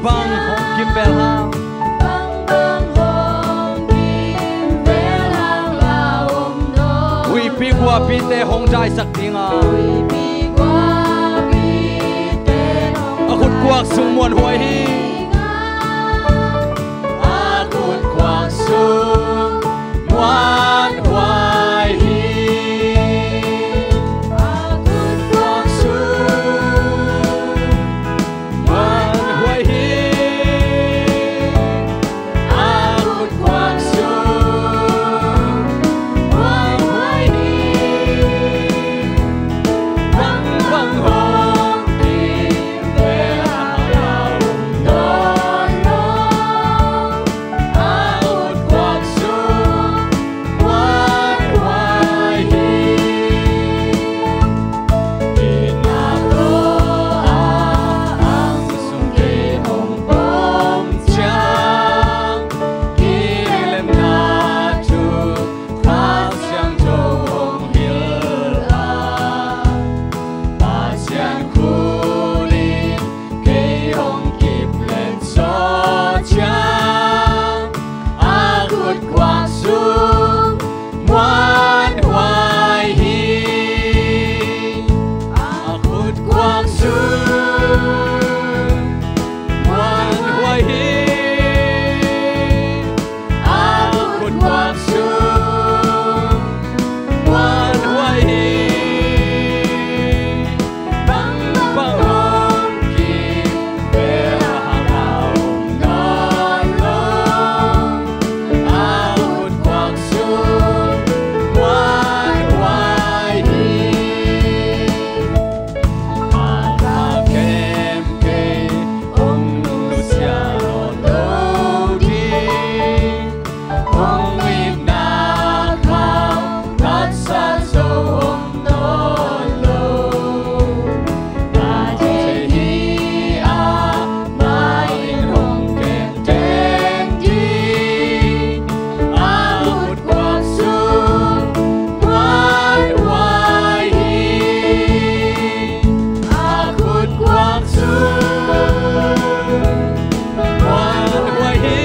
bang hong kim bel hang ui pi qua pi te hong jai sak dinga a khut kwak sung mon huai hi a khut kwak sung mon huai hi a khut kwak sung mon huai hi a khut kwak sung mon huai hi bang bang hong kim bel hang lao non non a khut kwak sung mon huai hi inalo ang sung ke hong bom chang kilem na chu kha xiang zhou hong hil a ba xian khu lin ke hong kip len so chang a khut kwak sung mon huai hi a khut kwak sung mon huai hi a khut kwak sung mon huai hi bang bang hong kim bel hang lao non non a khut kwak sung mon huai hi a la kem ke hong lu sia lo di hong win na khao nát sa dâu hong non lo ta che hi a mai hong kem ten di a khut kwak sung mon huai hi a khut kwak sung mon huai hi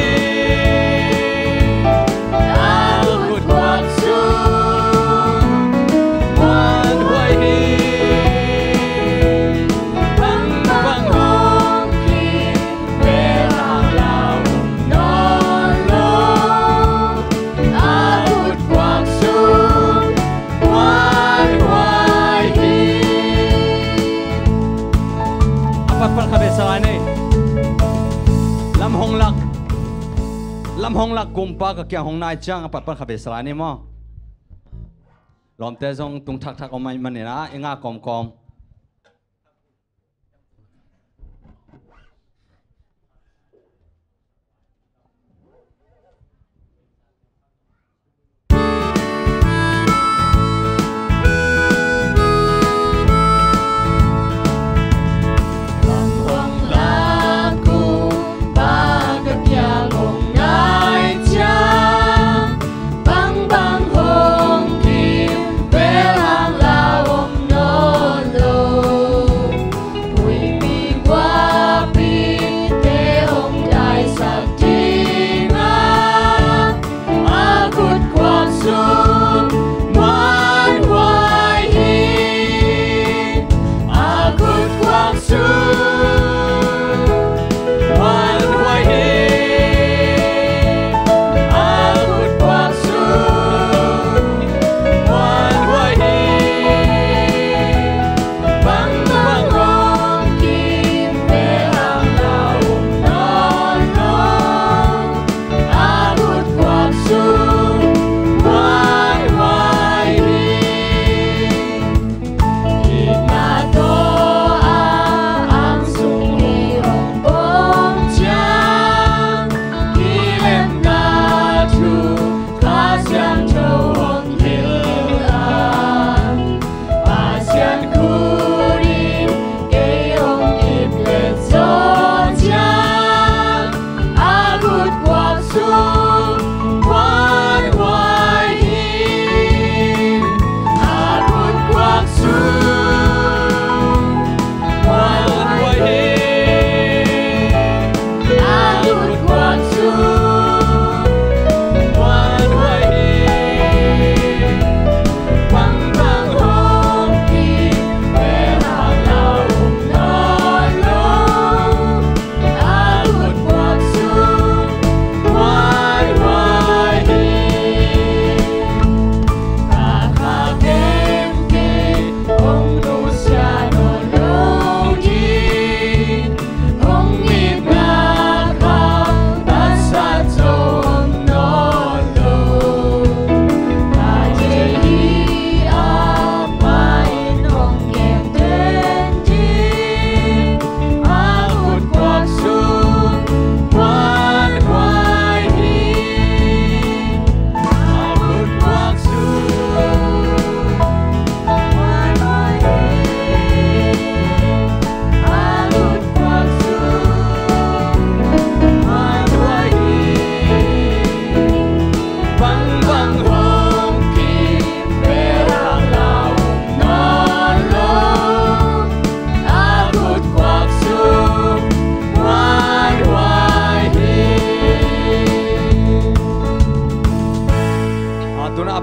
a khut kwak sung mon huai hi bang bang hong kim bel hang lao non non a khut kwak sung mon huai hi apat pal khabe sa nei lam hong lak kumpa ka kya hong nai chang apat pal khabe sa nei mo lom te jong tung thak thak omai mane na inga kom kom lam hong lak kumpa ka kya hong nai chang bang bang hong kim bel hang lao non non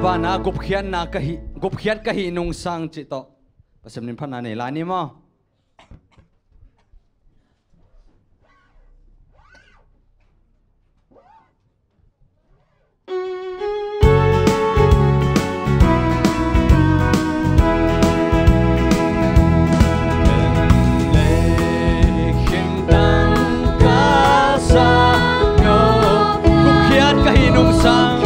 ba na gup khian na kahi gup khiat kahi nung sang chi to pasam nin phana nei la ni mo Sang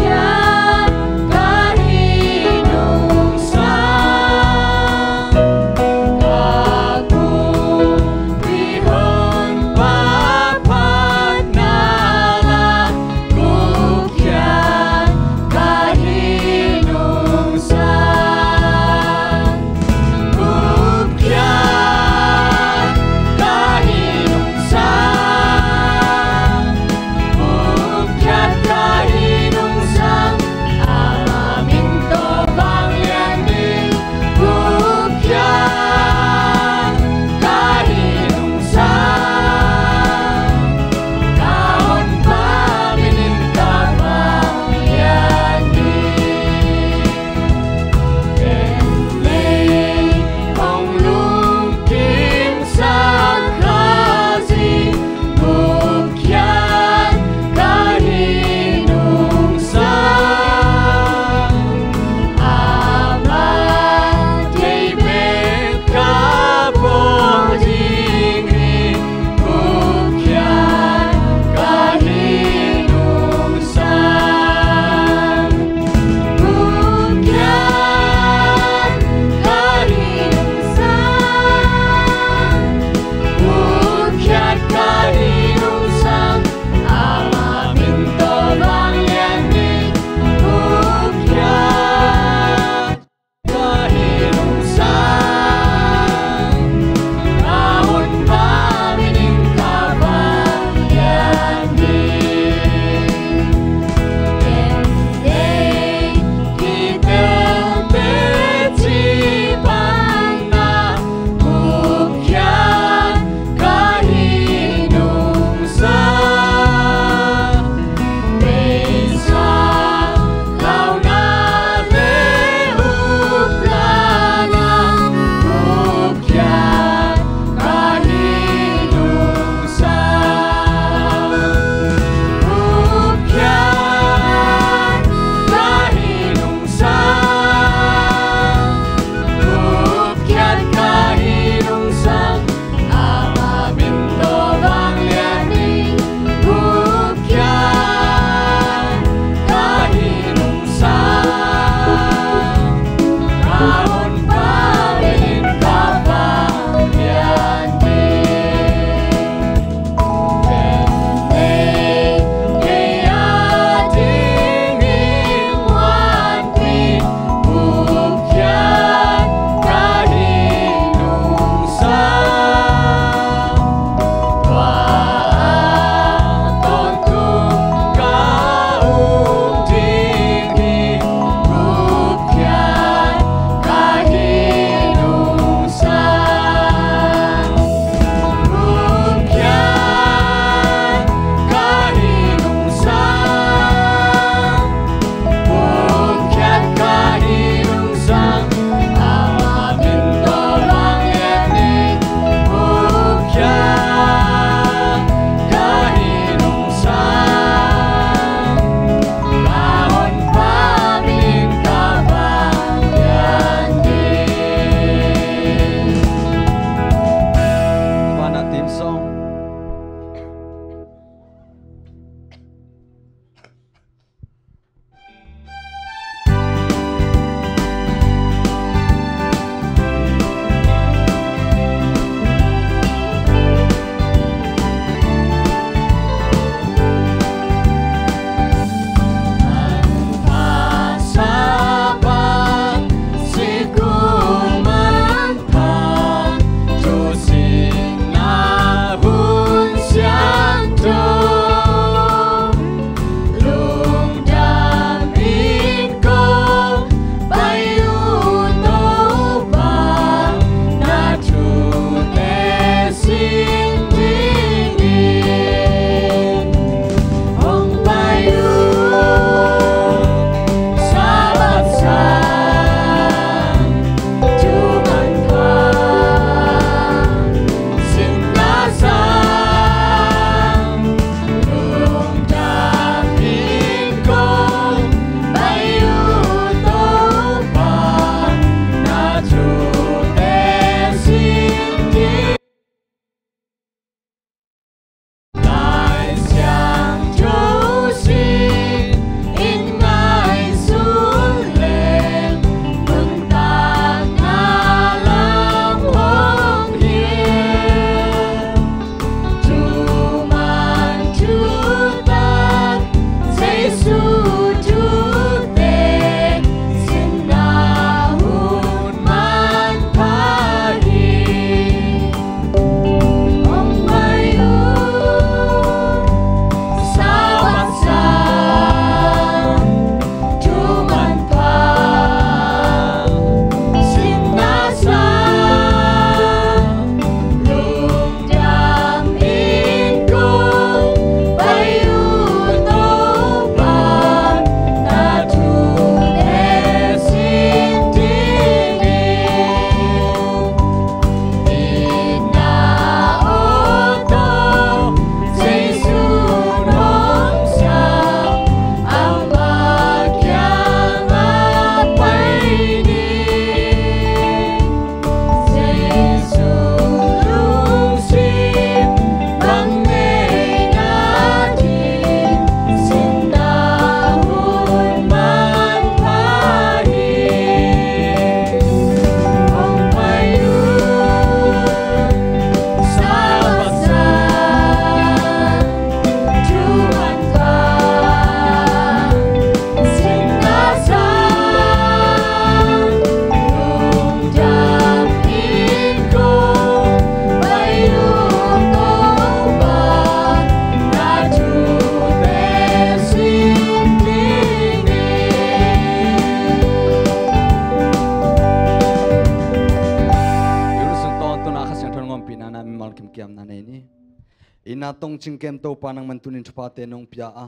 ตรงจิงเกมโตปานังมันตุนินทปาเตนงพิยา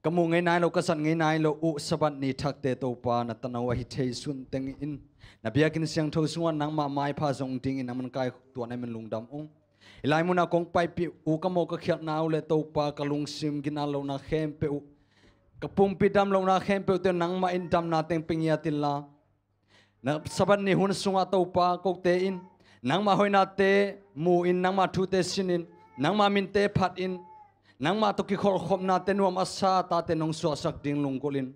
กมูไงนายเรากษัตริย์ไงนายเราอุสบัดนิทักเตโตปานัตนาวหิเทสุนเตงอินนับยากินเสียงทศวรรณนังมาไม้พาจงติงอินมันกายตัวนายมันลุงดำองลายมุนากงไปปิอุกโมกเขียนนาวเลโตปากลุงซิมกินาเรานาเข้มเปอุกปุ่มปิดำเรานาเข้มเปอุเตนังมาอินดำนาเตงปิงยาติลานับสบัดนิหุนสุงาโตปากกเตอินนังมาหอยนาเตมูอินนังมาทุเตสินินนังมามินเตพัดอินนังมาตุกิขอลขบนาเตนวมอาซาตาเตนงสวสักดิ่งลุงกลิน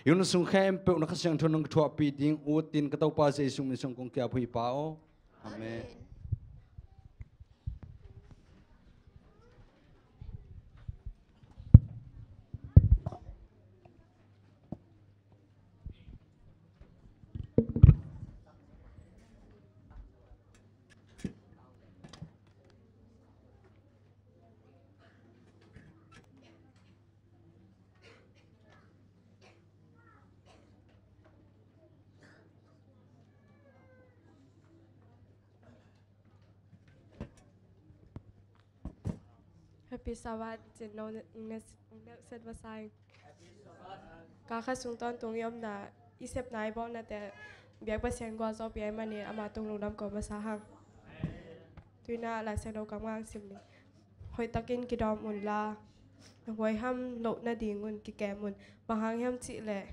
ยุนสุงเข้มเปอุนักเสียงทุนงทัวปีดิ่งอุตินกตาปาเจสุมิสงคงเกียบุยปาโออาเมนHappy Sabbath, in no set wasai. Kaka sungton tung yom na isep na ibo na te biak pasien gua so biak mani ama tung lungdam ko masahang. Tuina la sen do kamang simni. Hoi takin kidom mun la. Hoi ham lo na dingun ki kemun. Bahang ham chi le.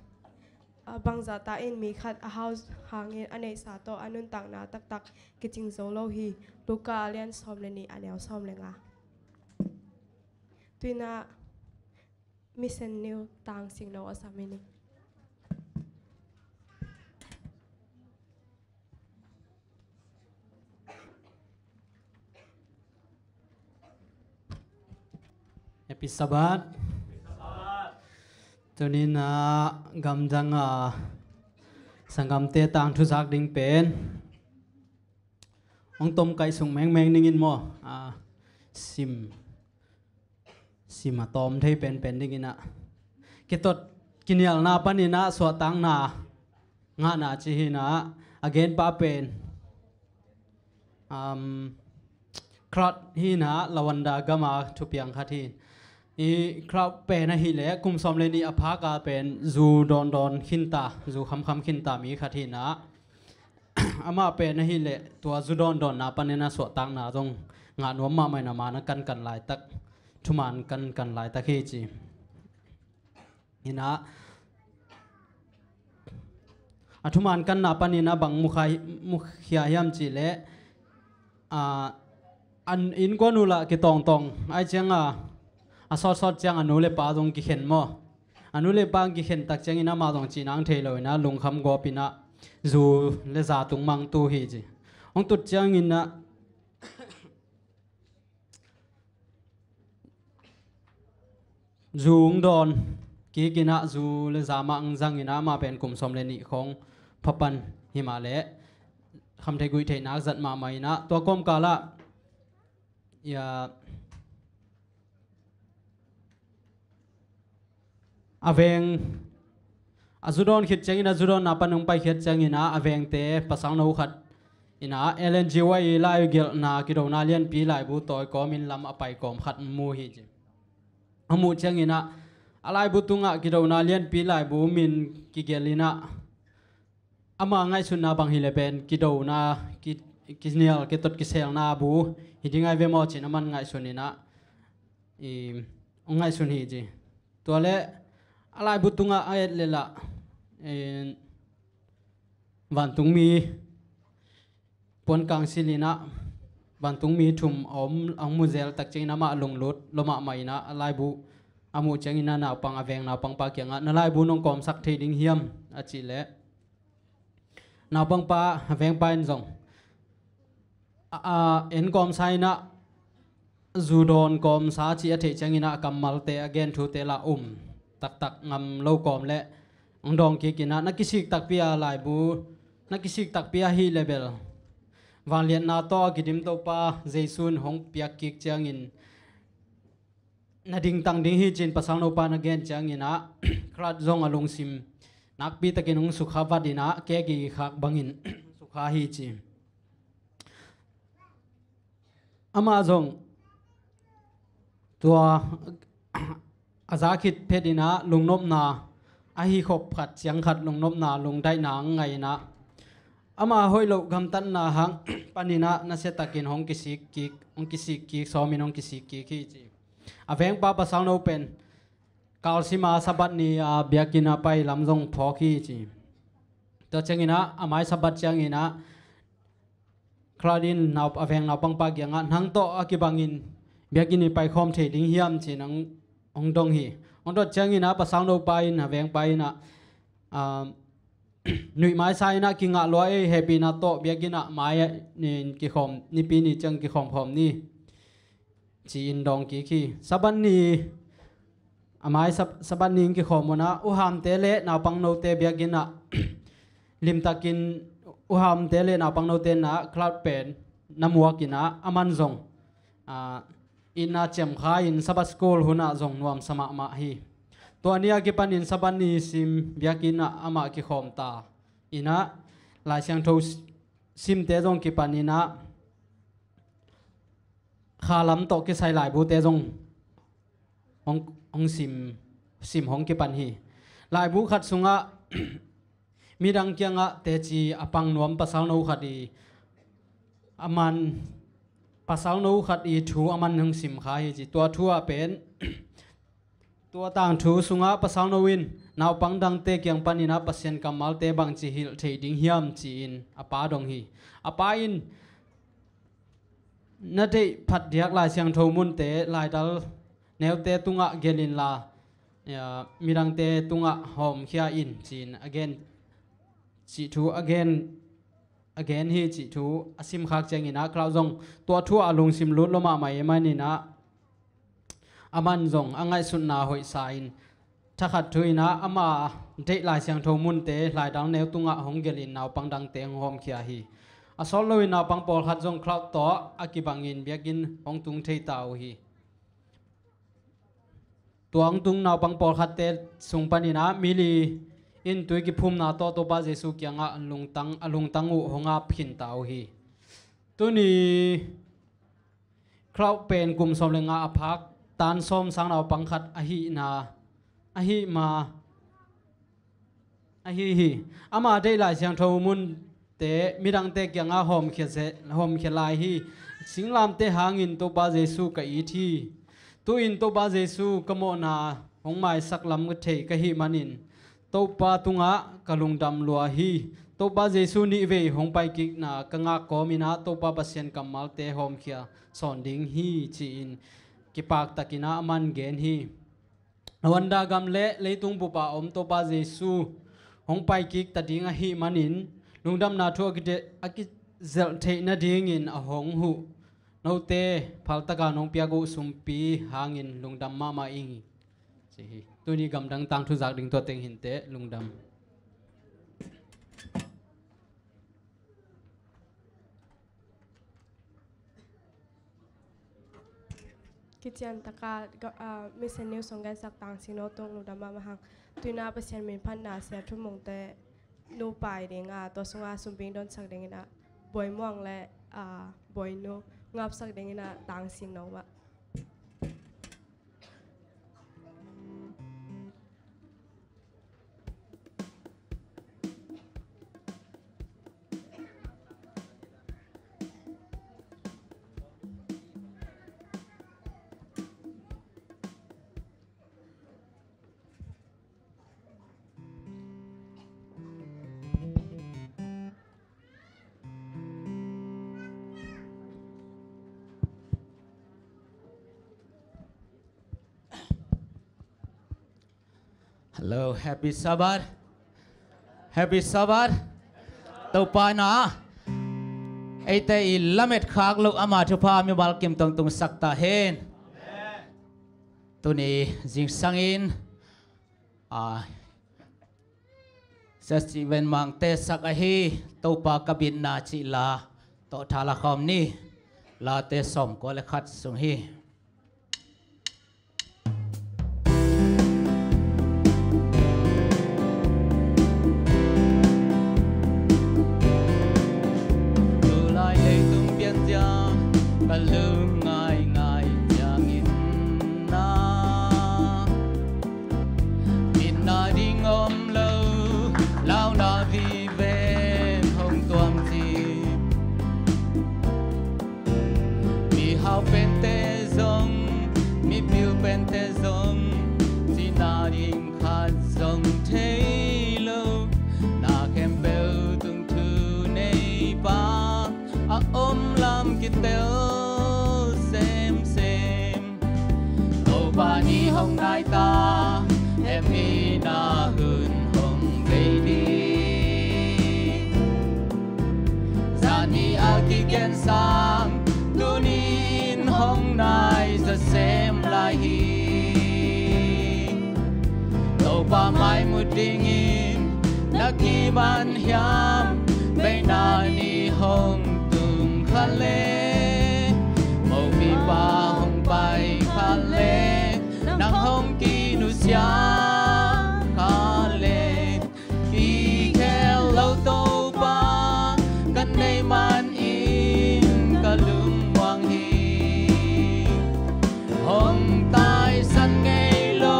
Bang za ta in mi khat a house hangin anei sa to anun tang na tak tak kiching zo lo hi. Luka alian som le ni anel som le nga. Tuina mission new tang sing no asamini. Happy Sabbath. Tunin gamjang sangam te tang thu zak ding pen. Ong tom kai sung meng meng ningin mo sim atom thei pen ding ina. Kitot kinial na panina so tang na nga na chi hina again pa pen. Krat hina lawanda gama thupiang khatin. I crowd pen hi le kum som le ni aphaka pen zu don khinta zu kham khinta mi khathina ama pen hi le tua zu don na panena so tang na jong nga nom ma mai na ma na kan lai tak thuman kan lai tak hi chi ina athuman kan na panina bang mukhia yam chi le an in konula ki tong ai changa sort chang anu le pa dong ki khen mo anu le pang ki khen tak chang ina ma dong chi nang thei lo na lung kham go pina zu le za tung mang tu hi ji ong tut chang ina zung don ki kina zu le za mang zang ina ma pen kum som le ni khong phapan himale kham thei gui thei nak zat ma mai na to kom kala ya aveng azudon khit changina azudon napanung pai khit changina aveng te pasang no khat ina LNGY lai gel na kido na lian pi lai bu toy komin lam apai kom khat mu hi ji amu changina alai bu tunga kido na lian pi lai bu min ki gelina ama ngai sunna bang hi le pen kido na ki nial ke tot ki sel na bu hidingai ve mo chin aman ngai sunina I ngai sun hi ji tole alai butunga ayat lela vantung mi pon kang silina vantung mi thum om ang muzel tak china ma lunglut loma maina alai bu amu changina na pang aveng na pang pa kyanga na lai bu nong kom sak theding hiam achi le na pang pa aveng pa in zong en kom saina zudon kom sa chi athe changina kamal te again thu te la tak ngam lo kom le ong dong ki kina nakisik tak pia lai bu nakisik tak pia hi level van lian na to kidim to pa jaisun hong pia kik changin na ding tang ding hi chin pasang no pan again changina krat zong alung sim nak pi takin ong sukha vadina ke gi khak bangin sukha hi chi ama zong ตัวอาซาคิดเพดินะลุงนบนาอาฮิขบขัดเสียงขัดลุงนบนาลุงได้นางไงนะอามาหอยโลกำตันนาหังปานินะนาเสตกินหงกิสิกิสอมินหงกิสิกิขี้จีอาเวงปาปะสังโนเป็นกาลซิมาสบัดนีอาเบียกินาไปลำจงพอขี้จีตัวเจงินะอาไม้สบัดเจงินะคลาดินนาวอาเวงนาวปังปากยังนังโตอากิบังินเบียกินีไปคอมเทดิ้งเฮียมจีนังองดงฮีองดเจงินะปะสังโนไปนะเวงไปนะหนุ่ยไม้ใส่นะกิงะลอยเฮปีนาโตเบียกินะไม้นี่กิขอมนี่ปีนี่จังกิขอมพร้อมนี่จีนดองกิขี้สบันนี่ไม้สบันนี่กิขอมนะอุหามเตเลนาปังโนเตเบียกินะลิมตะกินอุหามเตเลนาปังโนเตนะคลาดเป็นน้ำมัวกินะอามันซงอินนาเจมขาอินสบัสโกลหุนะซงนวมสมามาฮีตัวนี้กิปันอินสบันนีซิมเบียกินะอามากิขอมตาอินะลายเสียงทูซิมเตจงกิปันอินะขาลำโตกิใส่หลายบูเตจงองซิมของกิปันฮีหลายบูขัดสุงะมีดังเกียงะเตจีอปังนวมภาษาโนขัดอีอามันภาษาโนขัดอีทูอามันหงซิมขาฮีจีตัวทัวเป็นตัวต่างทูสุงะภาษาโนวินนาวปังดังเตเกียงปันอินะปัสเซนกัมมัลเตบังจีฮิลเทดิ้งเฮียมจีอินอปาดงฮีอปาอินนั่นเองพัดเดียกลายเสียงโทมุนเตลายดัลแนวเตตุงะเกลินลามีดังเตตุงะหอมเขียอินจีน again จีทู again ฮีจีทูอาซิมคักเจงินะคราวจงตัวทั่วอารมณ์ซิมลุดลมาใหม่ไม่นี่นะอามันจงอังไงสุนนาหอยสายถ้าขัดทุยนะอามาเตลายเสียงโทมุนเตลายดังแนวตุงะหงเกลินนาวปังดังเตงหอมเขียฮีอาสอลลอยนาวปังปอลขัดจงคราวต่ออากิบังอินเบียกินหงตุงเทตาวฮีตัวองตุงนาวปังปอลขัดเตสุงปานินะมิลีอินตุยกิพุมนาโตโตบาเจสุกียงะลุงตังอุหงาพินตาวฮีตัวนี้คราวเป็นกลุ่มสมเลงอาพักตานส้มสังนาวปังขัดอหินาอหิมาอหิฮีอามาได้หลายเสียงโทมุนเตมีดังเตกียงะหอมเขียลายฮีสิงลามเตหางินโตบาเจสุกะอีทีตัวอินโตบาเจสุกะโมนาหงไม้สักลำกะเทกะหิมันินโตปาตุงะกะลุงดำลัวฮีโตบาเจสุนิเวหงไปกิกนากะงะกอมินาโตปาปะเซียนกัมมัลเตหอมเขียสอนดิงฮีจีอินกิปากตะกินะมันเกนฮีวันดากำเละเลยตุงปุปะอมโตบาเจสุหงไปกิกตะดิงะฮีมันินลุงดำนาทัวกิเดอะกิเซลเทนะดิงอินอะหงหุโนเตพัลตะกานงเปียกุสุมปีหางินลุงดำมาอิงจีตัวนี้กำดังตังทุจักดิ่งตัวเต็งหินเตลุงดำกิจยันตะกามิเซนิวสงกันสักต่างสิโนตรงลุงดำมาหังตุยนาเปอร์เซ็นต์มีพันนาเสียทุ่มงเตนูไปเด้งตัวสงอาสุมปิงโดนสักเด้งนะบอยม่วงและบอยนูงับสักเด้งนะต่างสิงโนวะHello, happy Sabbath. Happy Sabbath. Tàu pa na. Ai ta i lamet khak lo ama thu pa mi bal kim tong tung sakta hen. Tu ni jing sangin. Sa Steven mang te sak a hi tàu pa kabin na chi la to thala khom ni la te som ko le khat sung hi. Lung ngai ngai chang in om lâu lao na vi ven hong tuam chi mi hao pen te zong mi piu pen te zong si na ding khat zong te lo na kem bel tung tu nei ba a om lam ki tel sem sem to ba ni hong nai ta em mi na hun hong vei đi zani a ki gen sang tu nin hong nai za sem lai hi to ba mai mu ding in na ki man hiam vei na ni hong tung khale mo mi pa hong pai khale nang hong ki nu sia khale ki khel lo to ba kan nei man in ka lum wang hi hong tai san ngei lo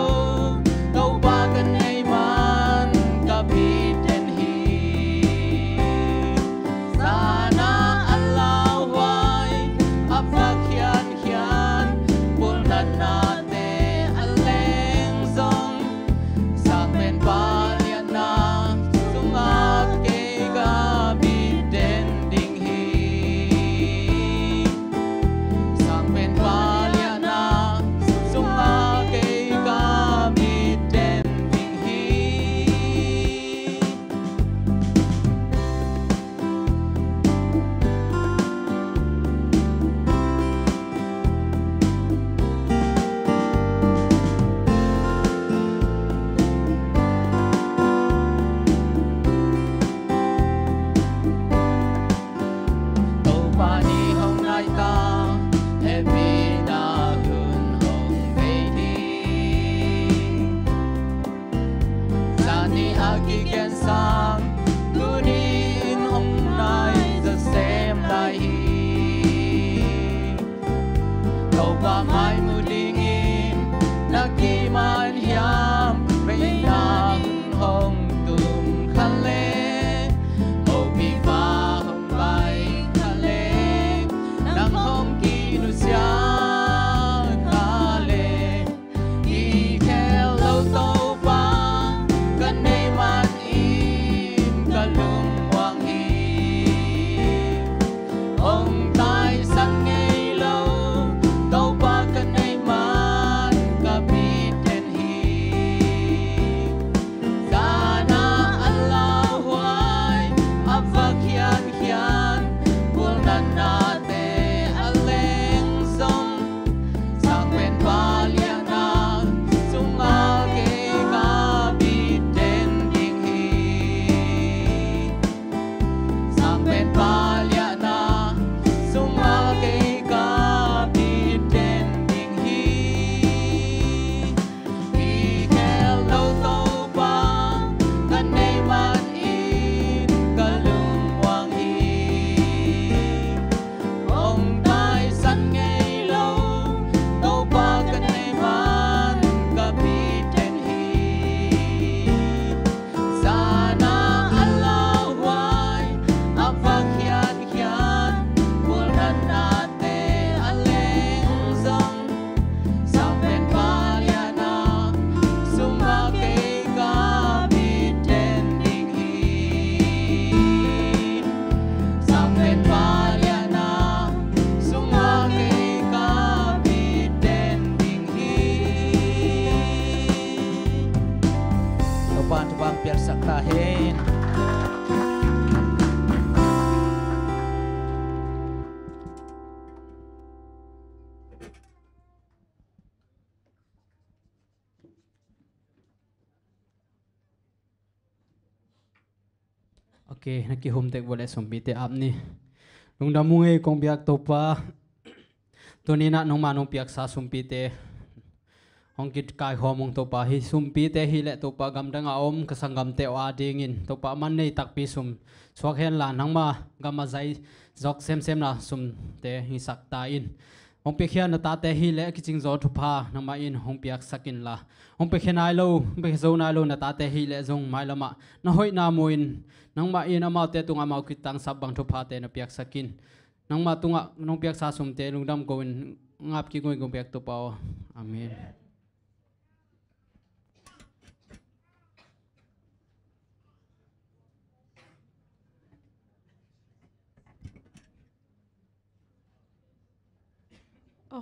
to ba kan nei man ka bi ten hi sana allah wai apa khian khian pul na na te aleng zong sang men pa lian na sunga ke ga bi ten ding hi sang men pa lian na sunga ke ga bi ten ding hi to pa ni hong nai ta em mi na hun hong vei đi zani a ki gen sang tu nin hong nai za sem lai hi to pa mai mu ding in na ki man hiam vei na hun hong tum khale mo mi pa hong bai khale nang hong ki nu sia khale ki khel lo to pa kan nei man in ka lum wang hi hong tai san ngei lo to pa kan nei man ka bi ten hi sana allah wai ava khian khian pul na na te aleng zong sang pen pa lian na sunga ke ga bi ten ding hi sang pen pa lian na sunga ke ga bi ten ding hi ki khel lo to pa kan nei man in ka lum wang hi hong tai san ngei lo to pa kan nei man ka bi ten hi sana allah wai ava khian khian pul na na te aleng zong sang pen pa lian na sunga ke ga bi ten ding hi sang pen pa lian na sunga ke ga bi ten ding hi to pan to bang piar sakta hen Okay, naki home tek boleh sompi te ap ni. Nung damungai kong biak topa. Tuni na nung manong piak sa sompi te. Hong kit kai homong topa hi sompi te hi le topa gamdang om kasanggam te o adingin. Topa man nei takpi sum. Swak hen la nang ma gama zai zok sem sem na sum te hi sakta in. hong pe khian na ta te hi le ki ching zo thu pha nang ma in hong piak sakin la hong pe khenai lo pe zo nai lo na ta te hi le zong mai lama na hoi na muin nang ma in ama te tunga mau ki tang sab bang thu pha te na piak sakin nang ma tunga nong piak sa sum te lungdam ko in ngap ki ngoi gong piak to pao amen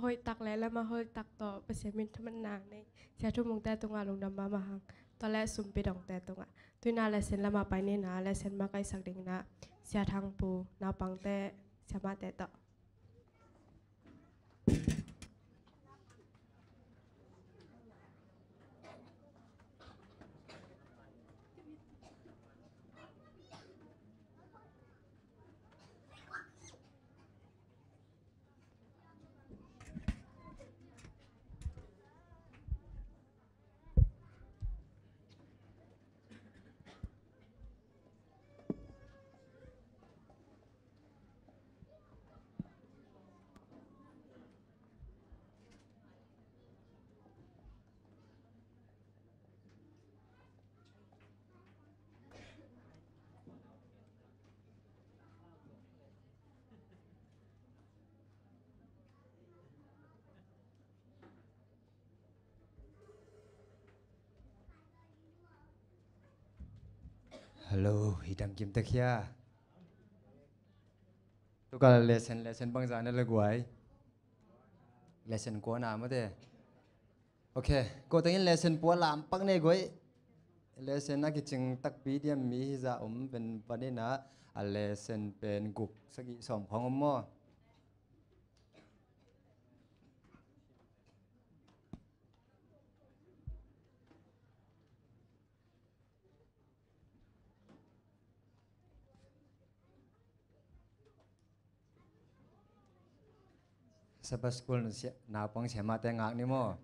hoi tak le la ma hoi tak to pe se min thaman nang nei sia thu mung te tunga lung dam ma hang to le sum pi dong te tunga tuina le sen la ma pai ni na le sen ma kai sak ding na sia thang pu na pang te sia ma te to Hello, hidam kim ta kia. Tu kala lesson bang jana la guai. Lesson ko na ma de. Okay, ko tengin lesson po lam pak ne guai. Lesson na ki ching tak pi diam mi za ben panina a lesson pen guk sagi som khong mo. Sabah school na pang siya mate ngak ni mo.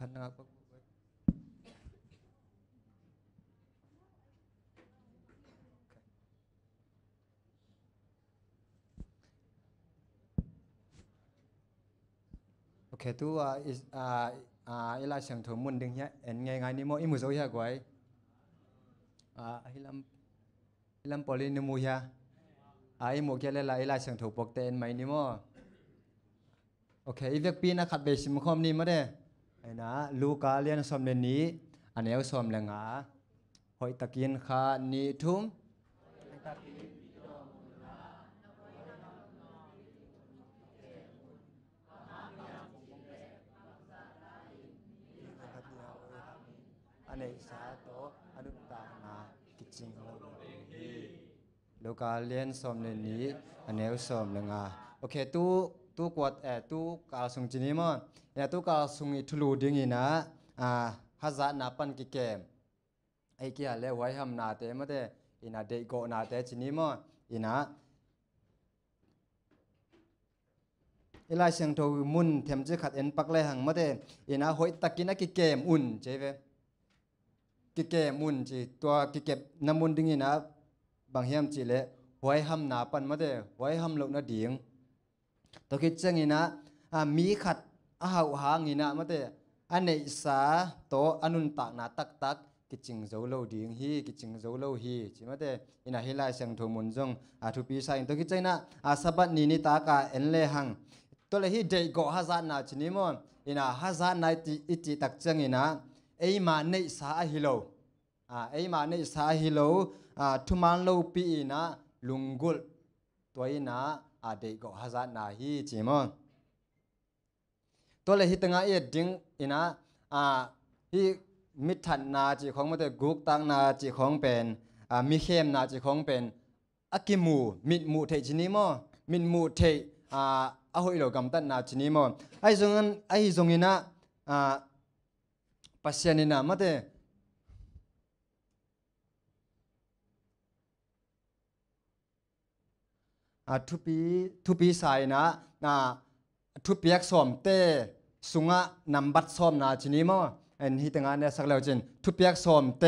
Kan ngak pak. Okay, tu ila sang thom mun ding ya en ngai ni mo imu zo ya guai. Hilam poli ni mu ya. Imu kia le la ila sang thom pok te en mai ni mo. Okay, ivek pi na khat be sim khom ni ma de. Ai na Luka lian som le ni anel som le nga hoi takin kha ni thum ane sa to anu ta na kiching ho Luka lian som le ni anel som le nga okay tu kwat tu ka sung chini mo ya tu ka sung I thulu ding ina haza na pan ki kem ai kia le wai ham na te ma de ina de go na te chini mo ina ila sang tho mun them che khat en pak le hang ma de ina hoi takina ki kem un che ve ki kem un chi to ki kep namun ding ina bang hiam chi le wai ham na pan ma de wai ham lo na ding to ki chang ina mi khat a hau hang ina ma te ane sa to anun tak na tak kiching zo lo ding hi kiching zo lo hi chi ma te ina hilai sang tho mun jong thu pi sa in to ki chaina sabat ni ta ka en le hang to le hi de go hazan na chini mo ina hazan na ti tak chang ina ei ma nei sa hi lo ei ma nei sa hi lo thuman lo pi ina lungul toina de go hazan na hi chi mo ตัวเลยฮิตงาเอ็ดดิ้งอินะฮิมิทันนาจีของมันแต่กุกตังนาจีของเป็นมีเข้มนาจีของเป็นอากิมูมิดมูเทจินิโมมิดมูเทอาหุยโลกัมตันนาจินิโมไอซงอินะปัสยานินะมันแต่ทุปีสายนะทุปียักษ์สมเตสุงะนำบัดสมนาจินิโมเอ็นฮิตงานเนี่ยสักแล้วจินทุปียักษ์สมเต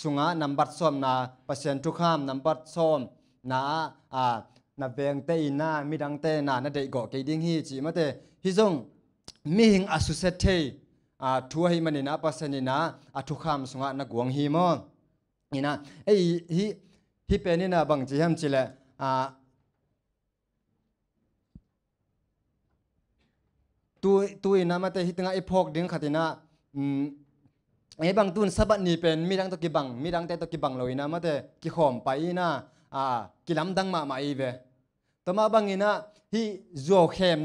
สุงะนำบัดสมนาปัสยันทุกข้ามนำบัดสมนานาเวงเตอินามีดังเตนานาเด็กก็เกดิ้งฮีจีมาเตฮิจงมีหิงอสุเซเททัวหิมันนี่นะปัสยันนะทุกข้ามสุงะนักวงฮีโมนี่นะฮิเป็นนี่นะบางจีฮัมจิเลตัวอินะมาแต่ฮิตงาไอพอกดิ้งขัดนะไอบางตุนสบัดนี่เป็นมีดังตะกี้บังมีดังแต่ตะกี้บังเลยนะมาแต่กี่ขอมไปนะกี่ลำดังมาอีเวต่อมาบางอินะฮิโจเข้ม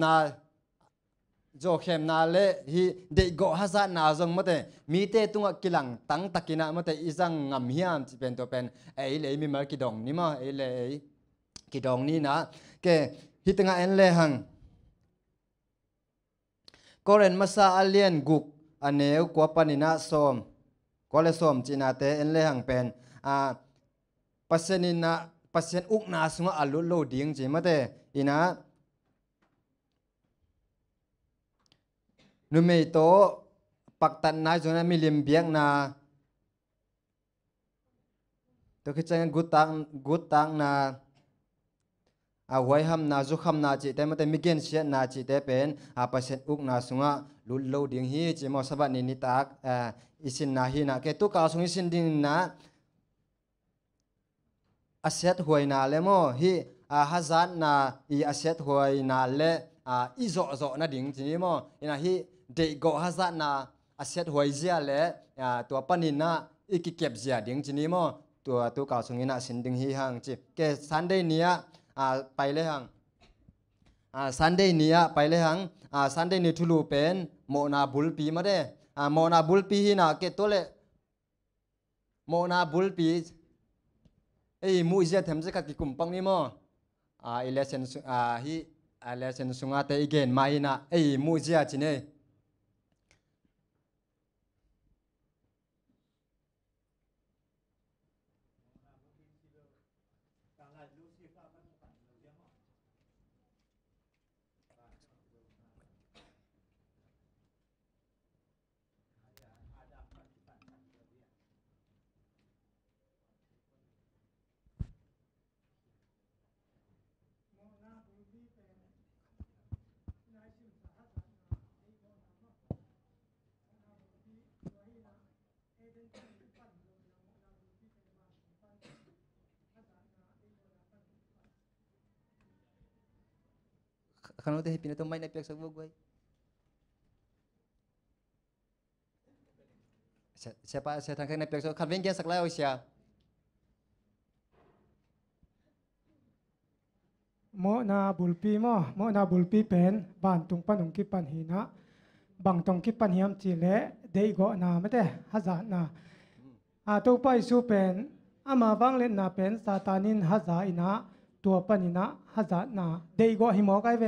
นาเลฮิเด็กก็ฮัสนาจงมาแต่มีแต่ตุงกี่หลังตั้งตะกี้นะมาแต่อีจังงำเฮียมจะเป็นตัวเป็นไอเลยมีมากี่ดองนี่มาไอเลยกี่ดองนี่นะแกฮิตงาเอ็นเลยหังก็เรนมาซาอเลียนกุกอันเนวกว่าปนินาส้มก็เลยส้มจีนาเตเอ็นเลยหังเป็นปัสนินะปัสยนอุกนาสุงอัลลุโลดิ้งจีมาเตอินะนุเมโตปักตันนายจงนั้นมีลิมเบียงนาตัวคิดจังกุตังนาไว้ห้ำนาจุคำนาจิแต่มาแต่มีเกณฑ์เสียนาจิแต่เป็นปัสยนอุกนาสุงลุโลดิ้งฮีจีมอสบัดนินิตากอิสินนาฮีนะแกตุกาสุงอิสินดินนะอาเซตหวยนาเลโมฮีฮัซานนาอีอาเซตหวยนาเลอีโจนาดิ้งจีนี้โมอินะฮีเด็กก็ฮัซานนาอาเซตหวยเจียเลตัวปนินะอีกิเก็บเจียดิ้งจีนี้โมตัวตุกาสุงอินะสินดิ้งฮีฮังจีแกซันเดย์เนียไปเลยหังซันเดย์นี้ไปเลยหังซันเดย์นี้ทุลูเป็นโมนาบุลปีมาเด้โมนาบุลปีฮีนะเกตัวเลโมนาบุลปีมูเซียเทมจะกัดกิคุมปังนี่มั้งอิเลเซนฮีอิเลเซนสุงาเตอีเกนมาฮีนะมูเซียจีเน่ขณะที่พินาตัวไม่ในเปียกสักบุกไว้เสียทางข้างในเปียกสักขันวิ่งแกสักแล้วเสียโมนาบุลปีโมนาบุลปีเป็นบ้านตุงปันองกิปันหินะบางตรงกิปันหิมจีเละเดยก็นาไม่ได้ฮัจนาตัวไปสูเป็นมาบางเล่นนาเป็นซาตานินฮัจอินะตัวปันินะฮัจนาเดยก็หิมอไกเว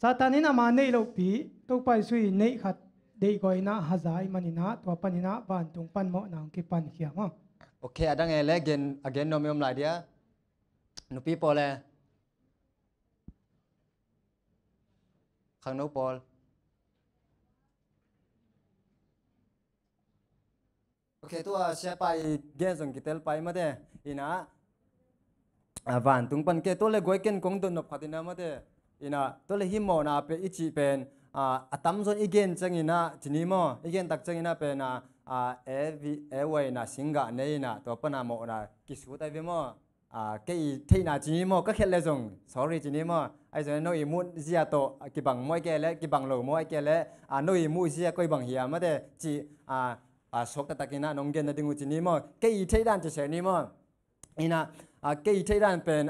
ซาตานินะมาเนยโลปีตัวไปสุยเนยขัดเดยก็อินะฮัจมันอินะตัวปันินะบ้านตุงปันโมนางกิปันเขียมโอเคดังไงเล่เกนโนมิอมหลายเดียนุปีโปเลขังโนปอลโอเคตัวเสียไปเกนส่งกิเตลไปมาเดอินะวันตุงปันเกตัวเลยกวยเกนกงตุนนบขัดินะมาเดอินะตัวเลยหิมอนาเปอิจิเป็นตัมซอนอีเกนจังอินะทีนี้มออีเกนตักจังอินะเป็นเอไว้นะสิงกะเนยนะตัวปนาโมนะกิสุไตเวมอเกยที่นาจีนี้มอก็แค่เลยจง sorry จีนี้มอไอ้ส่วนโนอิมุเซียโตกิบังมวยแกและกิบังโลมวยแกและโนอิมุเซียก็บังเฮียมาเดจีสกตะกินะนงเกนนะดิงูจีนี้มอเกยที่ด้านจะเสียนี้มออินะเกยที่ด้านเป็น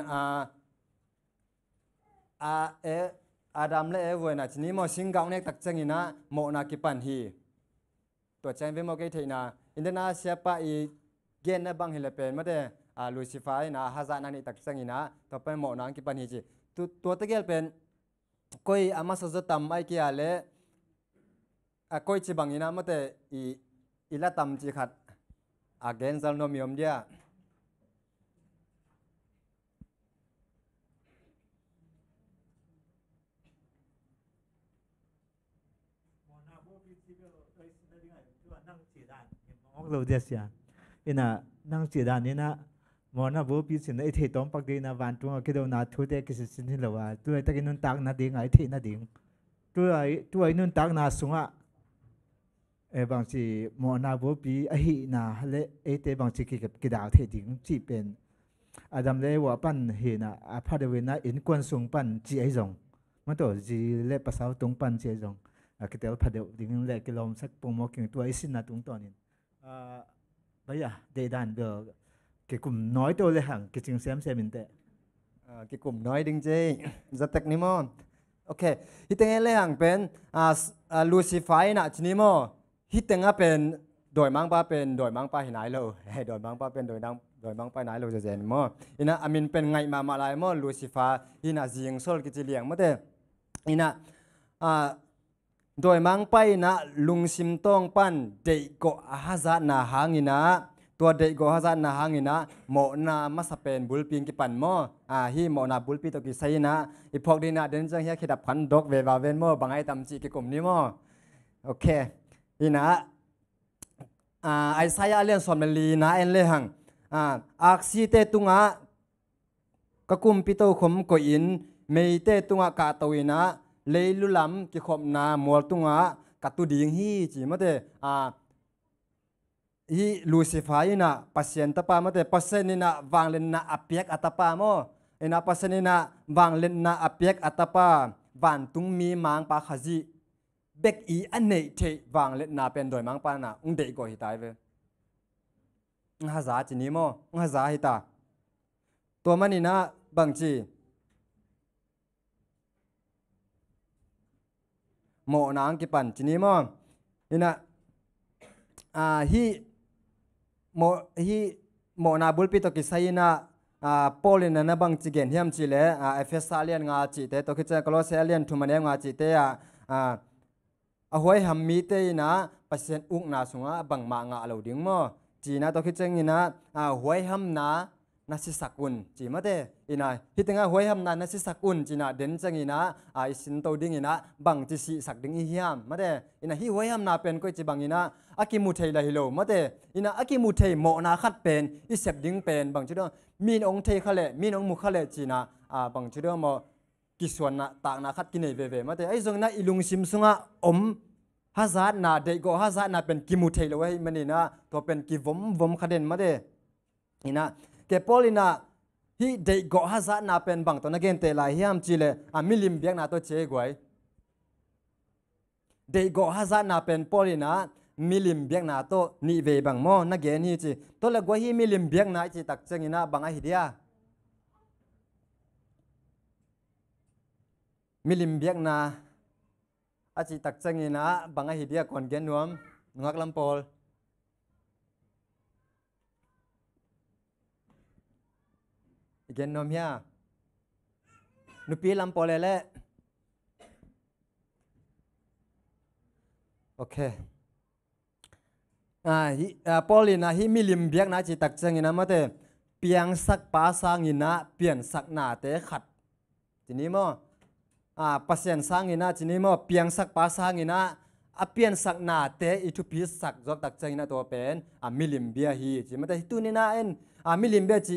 เอ อาดัมและเอวนะทีนี้มอสิงเกาเนี่ยตักจังอินะโมนากิปันฮีตัวแจงเวโมเกทีนะอินเดนาเซียปะอีเกนนะบังฮิเลเป็นมาเดลูซิฟายนะฮาซานันนี่ตักจังอินะต่อไปโมนากิปันฮีจีตัวตะเกียเป็นก้อยอามาสจะตำไอเกียเล่ก้อยจีบังอินะมาเดอีละตำจีขัดเกนซัลโนมิอมเดียเราเดียสิอินะนั่งจีดานนี่นะมอนะบัวพิสินไอเทตอมปักดีนะวันตัวคิดว่านาทุเดกิสินที่เราว่าตัวตะกินนุนตักนาดิ่งไอเทนาดิ่งตัวนุนตักนาสุงะบางทีมอนะบัวปีไอนาเลไอเตบางทีกิดาวเทดิ่งจีเป็นอาดัมเลว่าปั้นเห็นนะพาเดวินะอินกวนสุงปั้นจีไอจงมันตัวจีเลภาษาตรงปั้นจีไอจงคิดว่าพาเดวดิ่งเลกิลอมสักปงมอกิงตัวไอสินนะตรงตัวนี้bây giờ để đàn được cái cùng nói tôi là hàng cái chừng xem mình tệ cái cùng nói đừng chơi rất tech nímò ok hít tiếng là hàng bên Lucifer nè chỉ nímò hít tiếng bên đổi mang ba bên đổi mang ba hình ảnh lâu đổi mang ba bên đổi mang ba hình ảnh lâuจะเจนมั้งอินะอามินเป็นไงมาลายมั้ง Lucifer อินะจิงโซลกิจเลี้ยงมั้งเต้อินะโดยมังไปนะลุงซิมต้องปั้นเด็กก็ฮาซานาหางินะตัวเด็กก็ฮาซานาหางินะโมนามาสเปนบุลปิงกิปันโมฮีโมนาบุลปีตกิไซนะอีพอกดีนะเดินจังเฮียคิดดับพันดอกเววาเวนโมบางไอตำจีกิกลุ่มนี้โมโอเคอีนะไอไซอาเลียนสอนเมลีนะเอ็นเลหังอักซีเตตุงะกะกุมปิโตขมกอินเมเตตุงะกาโตอินะเลยลุลำกิขบนามัวตุงะกัตุดิงฮีจีมาเตฮีลูซิฟายนะปัสเซนตปามาเตปัสเซนินะวางเลนนะอเปียกอัตปาโมเอนะปัสเซนินะวางเลนนะอเปียกอัตปาวันตุงมีมังปาขจีเบกอีอันเนเทวางเลนนะเป็นโดยมังปานะอุงเดกอฮิตายเวฮาซาจีนี้โมฮาซาฮิตาตัวมันนี่นะบางจีโมนางกิปันจีนี้มั้งนี่นะฮีโมนาบุลปิตกิไซนะโปลินนะบางจีเกนเฮียมจีเลเอฟเอสอาเลียนงาจีเตตกิเจกโลเซเลียนทุมันเองงาจีเตหวยฮัมมีเตนะเปอร์เซ็นต์อุกนาสุงะบังมางาเหล่าดิ้งมั้งจีนะตกิเจงินะหวยฮัมนะนัสิสักุนจีมาเตอินะฮิตงะหวยฮัมนานัสิสักุนจีนะเด่นจังอินะอิสินโตดิ้งอินะบังจีสีสักดิ้งอิฮิยามมาเตอินะฮิหวยฮัมนาเป็นก็จีบังอินะอากิมุเทยละฮิโลมาเตอินะอากิมุเทยโมนาคัดเป็นอิเสบดิ้งเป็นบังจุดมีนองเทยขะเลมีนองมุขะเลจีนะบังจุดมอกิส่วนนะตากนาคัดกินเวมาเตไอซงนะอิลุงซิมซุงะฮาซาดนาเดโกฮาซาดนาเป็นกิมุเทยเลยเว้ยมันนี่นะตัวเป็นกิวมขเด่นมาเตอินะเกปอลินาฮีเด็กก็ฮาซานาเป็นบางตัวนักเรียนเตลายฮิมจิเลมิลิมเบียกนาตัวเชกไว้เด็กก็ฮาซานาเป็นปอลินามิลิมเบียกนาตัวนิเวบังโมนักเรียนฮีจิตัวเล็กว่าฮีมิลิมเบียกนาจิตักเจงินาบังไอฮิเดียมิลิมเบียกนาอาจิตักเจงินาบังไอฮิเดียก่อนเกนนวมงักลำโพลอีกเกนนมยานุปีลำโพเลเล่โอเคปอลินะฮิมิลิมเบียกนะจิตักเจงินะมาเตเปียงสักปาสางินะเปลี่ยนสักนาเตขัดทีนี้มั้งปัสเซนสางินะทีนี้มั้งเปียงสักปาสางินะเปลี่ยนสักนาเตอิทุพิสักจบตักเจงินะตัวเป็นมิลิมเบียฮีจิมาเตตุนินะเอ็นมิลิมเบจี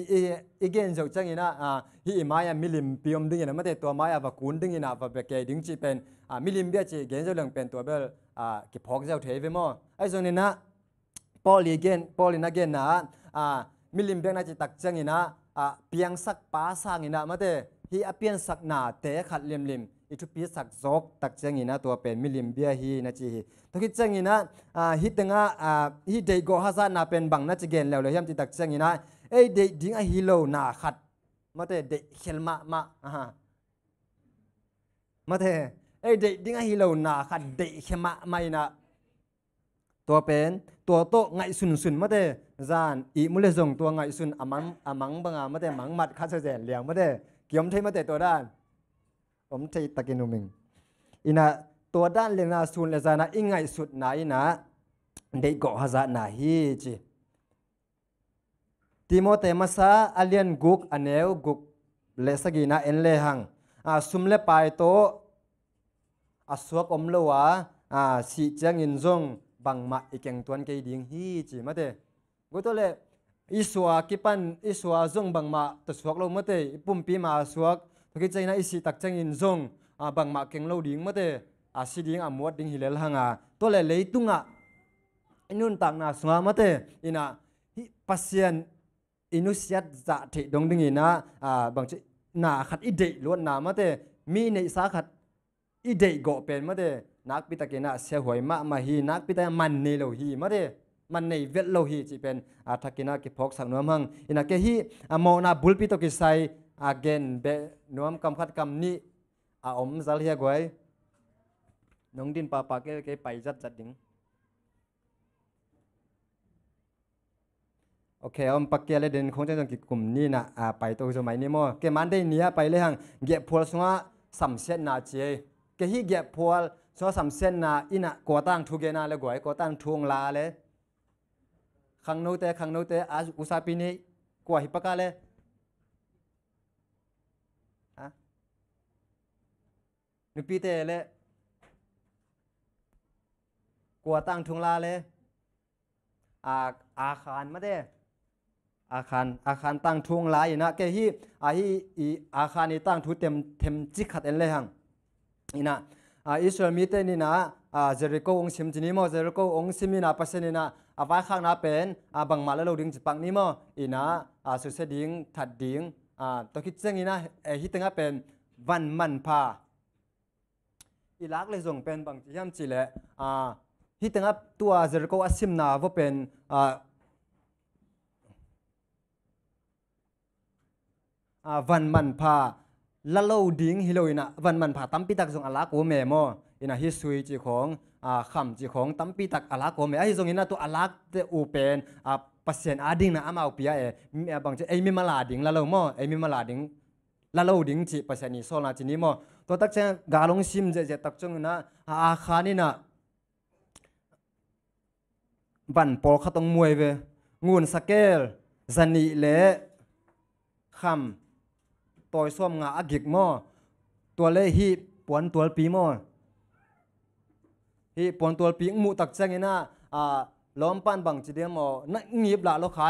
อีเกนจงจังอินะฮีมายามิลิมพิอมดึงอินะไม่ได้ตัวมายาวักุนดึงอินะวับเบกดึงจีเป็นมิลิมเบจีเกนจะเรื่องเป็นตัวเบลกิพอกเจ้าเทวิโมไอ้ส่วนนี้นะปอลีนะเกนนะมิลิมเบกนะจีตักจังอินะเปียงสักป้าสังอินะไม่ได้ฮีเปียงสักนาเตะขัดลิมอิทุปีสักจกตักจังอินะตัวเป็นมิลิมเบียฮีนะจีตัวคิดจังอินะฮิตงะฮิเดโกฮาซานาเป็นบังนะจีเกนแล้วเลยยัมจีตักจังอินะเอ้เด็กดิ้งฮิโลนาขัดมาแต่เด็กเขลมา มาเถไอเด็กดิ้งฮิโลนาขัดเด็กเขมะไม่นะตัวเป็นตัวโตไงสุนมาเถจานอีมุเลส่งตัวไงสุนอามังบังอามาเถมังมัดคัดเสด็จเหลียงมาเถเกี่ยมเทมาเถตัวด้านผมเทตะกินุมิงอินะตัวด้านเลียงนาสุนเลจานะอิงไงสุดไหนนะเด็กก็ฮะจานาฮีจีติโมเตมาซาอเลียนกุกอันเนวกุกเลสกีนาเอ็นเลหังสุมเลไปโตสวกอมเลวะสีเจียงอินจงบังมาอีกแกงตัวนเกยดิงฮีจีมาเตกุตเลอิสวากิปันอิสวาจงบังมาตสวกโลมาเตปุ่มปีมาสวกทุกใจนะอิสิตักเจียงอินจงบังมาเกงโลดิงมาเตสีดิงมวดดิงฮิเลลหังตัวเลเลยตุงอินุนตักนาสวามาเตอินะปัสยันอินุสยัดจะเทดงดึงอินะบางทีนาขัดอิเดล้วนนามาเตมีในสาขัดอิเดโกเป็นมาเตนักพิตาเกนะเสียหวยมาฮีนักพิตามันเนโลฮีมาเตมันในเวทโลฮีจีเป็นทักกินะกิพกสักนวมหังอินะเกฮีโมนาบุลพิตกิไซเกนเบนวมคำขัดคำนี้อมซัลเฮียกวยน้องดินปาเกไปจัดดิ้งโอเคอมปักเกลเดินคงจะต้องกิกลุ่มนี้นะไปตัวสมัยนี้มั้งเกมันได้เนี้ยไปเลยหังเก็บพวลสังสัมเสนนาเจเกฮีเก็บพวลสังสัมเสนนาอินะก่อตั้งทุกเกนาเลยกวยก่อตั้งทวงลาเลยขังโนเตอุษาปีนี้กว่าหิปกาเลยนุปีเตเลยก่อตั้งทวงลาเลยอาคารมาเด้อาคารตั้งทวงลายนะแกฮีอาคารนี้ตั้งทุเต็มจิขัดเอ็นเลยหังนี่นะอิสราเอลมีเตนี่นะเจริโกองซิมจีนี่มั้งเจริโกองซิมีนะปัสเซนี่นะว่าข้างน้าเป็นบังมาแล้วเราดิ้งจิปังนี่มั้งอีนะสุดเสดิ้งถัดดิ้งตัวคิดเจนี่นะฮิตงะเป็นวันมันพาอีลักเลยส่งเป็นบางที่ย่ำจีเลยฮิตงะตัวเจริโกอาซิมนาว่าเป็นวันมันพาละโลดิ้งฮิโลอินะวันมันพาตั้มปีตักส่งอลาโกเมโมอินะฮิสุยจีของคำจีของตั้มปีตักอลาโกเมไอ้ส่งอินะตัวอลาเตอูเป็นปัสเซนอาดิ้งนะอามาอุปีบางทีไอ้มิมาลาดิ้งละโลโมไอ้มิมาลาดิ้งละโลดิ้งจีปัสเซนีโซนาจีนี้โมตัวตักเชงกาลงซิมเจตักจงนะอาคานี่นะบันปอลขตงมวยเวงูนสเกลจันีเละคำตัวส้มงาอกิกมอตัวเล่ฮีปวนตัวปีมอฮีปวนตัวปีมูตักเจงนะล้อมปั้นบังจีเดียมอนักงีบละลูกค้า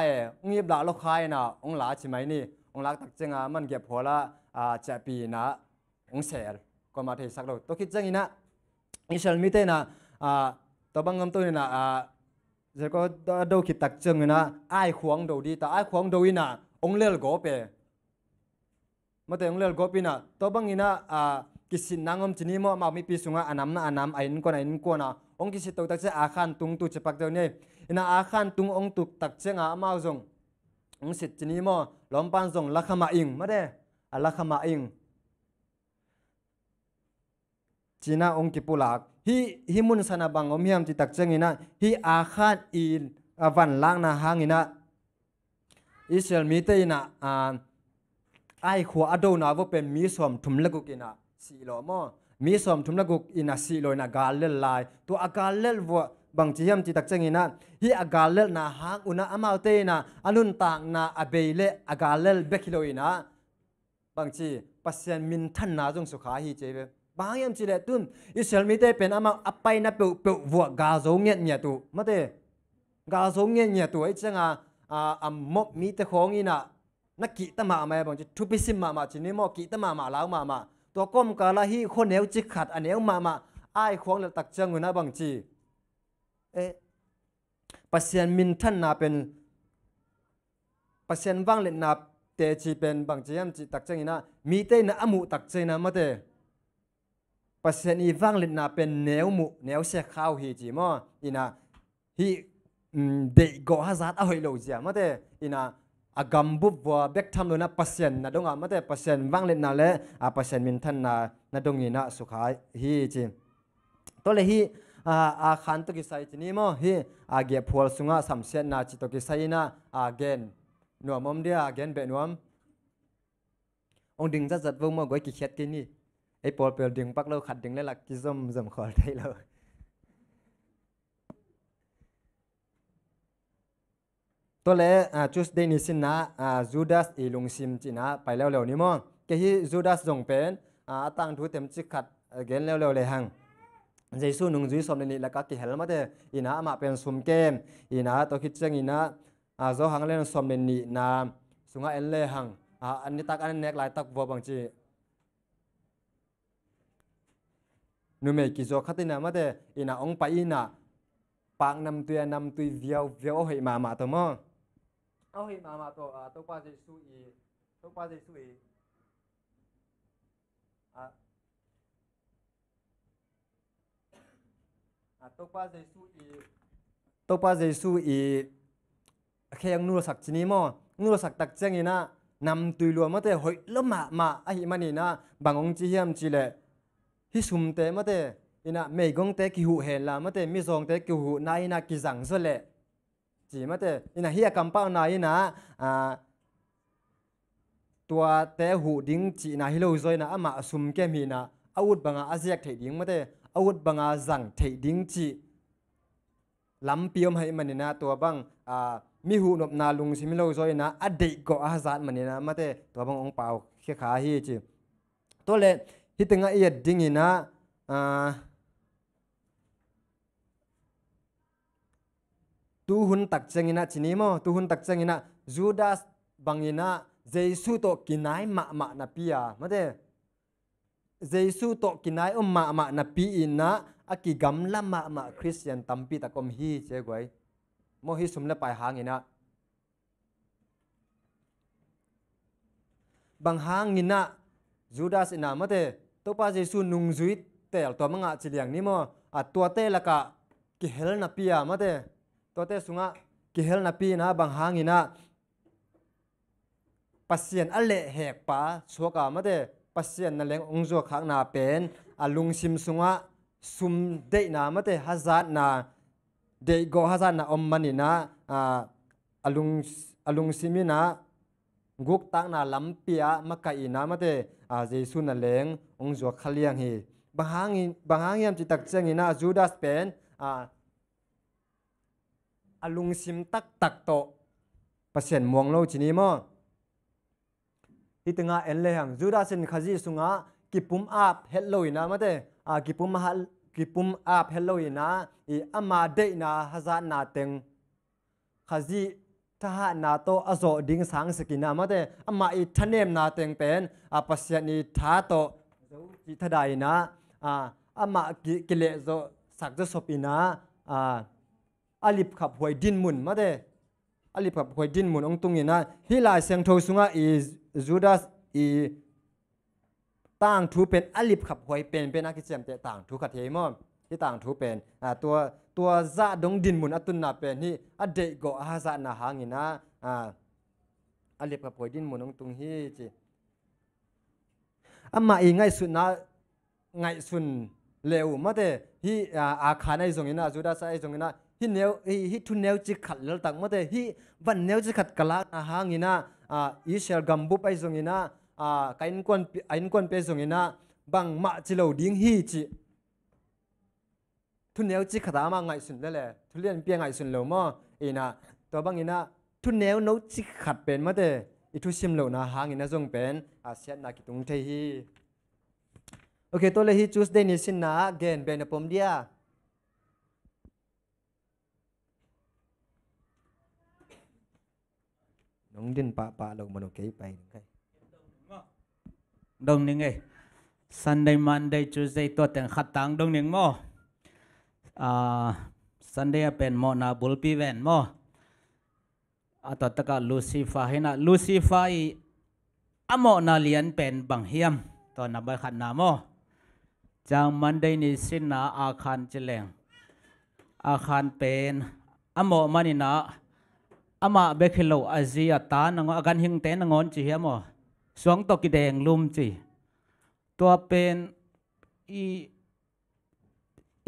งีบละลูกค้านะองหลาใช่ไหมนี่องหลาตักเจงมันเก็บหัวละจะปีนะองเสรก็มาเทสักเราตัวคิดเจงนะอิสราเอลมิเตนะตัวบังงมตัวนี่นะจะก็ดูคิดตักเจงนะไอ้ขวางดูดีแต่ไอ้ขวางดูอินะองเลี้ยโกเปมาแต่องเลี้ยโกปีนะตัวบังอินะกิสินนางอมจีนีมอมามีปีสุงะอันน้ำไอ้นก็นะองกิสิตัวตักเจอาคารตุงตุจะปักเดียวนี่อินะอาคารตุงองตุตักเจงมาจงองสิจีนีมอล้อมปันจงลักขมาอิงมาเด้ลักขมาอิงจีน่าองกิปุลักฮิมุนสนาบังอมยามติตักเจงอินะฮิอาคารอินวันล่างนาหางอินะอิสราเอลมีเตอินะไอ้ขวาดูนะว่าเป็นมีสมทุมละกุกินะสีโลมอมีสมทุมละกุกอินะสีโลนะกาเลลลายตัวอากาเลลวัวบางทียามติตักเจงอินะฮิอากาเลลนาหางอุนะอามาเตนะอนุนต่างนาอเบเลอากาเลลเบคิโลอินะบางทีปัสเซนมินทันนาจงสุขาฮิเจเบบางยามจีเลตุนอิสราเอลมีเตเป็นอามาอไปนะเปวัวกาโซเงียเนี่ยตัวมาเตกาโซเงียเนี่ยตัวไอ้เจ้าหมกมีแต่ของอินะนักกีตมาบางทีทุบซิมมาจีนี่มอกีตมาแล้วมาตัวก้มกาลาฮีคนเหนียวจิขัดอันเหนียวมาไอ้ขวางเลยตักเจังนะบางทีปัสเซียนมินทันนาเป็นปัสเซียนว่างเล่นนาเตจีเป็นบางทียามจีตักเจังนะมีเตนะอมุตักเจนะมาเตปัสเซียนอีว่างเล่นนาเป็นเหนียวมุเหนียวเสียข้าวฮีจีมออีนะฮีเด็กก็ฮาซัดเอาให้เราเสียมาเตอีนะ agam bup wa bek tham lo na pasien na donga mate pasien wang le na le a pasien min than na dongi na sukhai hi chi to le hi a khan to ki sai chini mo hi a ge phol sunga samsian na chi to ki sai na again nuamom dia again be nuam ong ding za zat vong mo goi ki khet ki ni ai pol pel ding pak lo khat ding le lak ki zom khol thai loตัวเล่จุดเดนิสินนะจูดาสอีลุงซิมจีนะไปแล้วนี่มั้งแค่ที่จูดาสส่งเป็นตั้งทุเต็มจิขัดเกณฑ์แล้วเลยหังเจสุนุ่งจุยสมนี่แล้วก็ที่เห็นมาเถอะอีน่ามาเป็นสมเกมอีน่าตัวคิดจังอีน่าโจหังเล่นสมนี่น่าสุงาเอ็นเล่หังอันนี้ตักอันนี้เน็กหลายตักวัวบางจีนุ่มเอกิโจขัดที่น่ามาเถอะอีน่าองไปอีน่าปางนำตัวเวียวให้มาตัวมั้งเอาให้มาตัวป้าเจสุอีตัวป้าเจสุอีตัวป้าเจสุอีแค่ยังนูรสักชนิดมั้งนูรสักตักเจงอีน่ะนำตัวรัวมาเตะหอยล้มมาไอ้มันนี่นะบางองค์จีเฮียมจีเล่ฮิสุมเตะมาเตะอีน่ะไม่กงเตะกิหูเห็นละมาเตะมิซองเตะกิหูนายน่ะกิจังสุดเลยจีมาเตะอีน่ะเฮียกำเป้านายน่ะตัวเตะหูดิ้งจีน่ะฮิโลซอยน่ะมาสุมแก้มีน่ะอาวุธบางอาเซียกเทดิ้งมาเตะอาวุธบางอาจังเทดิ้งจีล้ำเปียมให้มันนี่นะตัวบางมีหูนบนาลุงซิมิโลซอยนะอดีตก็อาซาดมันนี่นะมาเตะตัวบางองเปล่าเขี้ยขาฮีจีตัวเล่ฮิตงะเอียดดิ้งนะตูหุนตักเจงินะจีนี้มั้งตูหุนตักเจงินะจูดาสบางยินะเจสุโตกินายมานาปียมาเตเจสุโตกินายมานาปีอินะอากิกัมละมาคริสเตียนตัมปีตะกอมฮีเจ้าไว้โมฮิสมละไปหางยินะบางหางยินะจูดาสอินะมาเตตัวป้าเจสุนุงจุยเตลตัวมังอาจิเลียงนี่มั้งตัวเตละกะกิเฮลนาปียมาเตตัวเตสุงะกิเฮลนาปีนะบางหางอินะปัสเซียนอัลเล่แหกป้าชัวกามาเตปัสเซียนนั่นแหละองค์จัวข้างนาเป็นลุงซิมสุงะซุมเดนามาเตฮัซาดนาเดโกฮัซาดนาอมมันนี่นะลุงซิมินะกุกตักนาลำเปียมะกะอีนะมาเตเจสุนั่นแหละองค์จัวขเลียงฮีบางหางยามจิตักเจงินะจูดาสเป็นลุงซิมตักโตเปอร์เซ็นต์มวงโลจีนี้มั้งที่ตึงเอ็นเลยหังจูดาสินขจีสุงะกิปุ่มอาบเฮลโลอีนะมาเตกิปุ่มอาบเฮลโลอีนะอามาเดนะฮัซานาเต็งขจีทหารนาโตอโศดิ้งสังสกินามาเตอามาอีทันเนมนาเต็งเป็นเปอร์เซ็นต์นี้ท้าโตจิตใดนะอามากิเลโซสักจะสปินะอาลิบขับหวยดินหมุนมาเตอาลิบขับหวยดินหมุนองตุงนี่นะฮิลาเซียงโทสุงะอีจูดาสอีต่างทูเป็นอาลิบขับหวยเป็นนักกิจกรรมแต่ต่างทูขัดเทมอมที่ต่างทูเป็นตัวซาดงดินหมุนอตุนนาเป็นนี่อเดโกอาซานาหางินะอาลิบขับหวยดินหมุนองตุงฮีจีอามาอีไงสุดนะไงสุนเลวมาเตฮีอาคาในตรงนี้นะจูดาสไอตรงนี้นะฮิเนวฮิทุนเนวจิขัดเลตักมาเตฮิวันเนวจิขัดกะลาหางินะอิเชลกัมบุไปตรงนี้นะไอ้กวนไปตรงนี้นะบางมาจิโลดิ้งฮีจิทุนเนวจิขัดมาไงสุนเลยทุเรียนเปียงไงสุนเลวมั้งเอ็นะตัวบางนี้นะทุนเนวโนจิขัดเป็นมาเตอิทุชิมเลวนะหางินะจงเป็นเสียนากิตุงเทฮีโอเคตัวเลยฮีจูสเดนิสินนะเกนเป็นปมเดียน้องดินปะลงมาโอเคไปดงนึงไง Sunday Monday Tuesday ตัวแต่งขัดตังดงนึงมั้งSunday เป็นโมนาบุลปีเวนมั้งตัวตะกะลูซิฟ้าเห็นนะลูซิฟ้าโมนาเลียนเป็นบังเฮียมตัวนับไปขัดน้ำมั้งจางมันได้นิสินนะอาคารเจริญอาคารเป็นโมมันนี่นะ ama bekhilo azia ta nang agan hing te nangon chi hiamo suang to ki deng lum chi to pen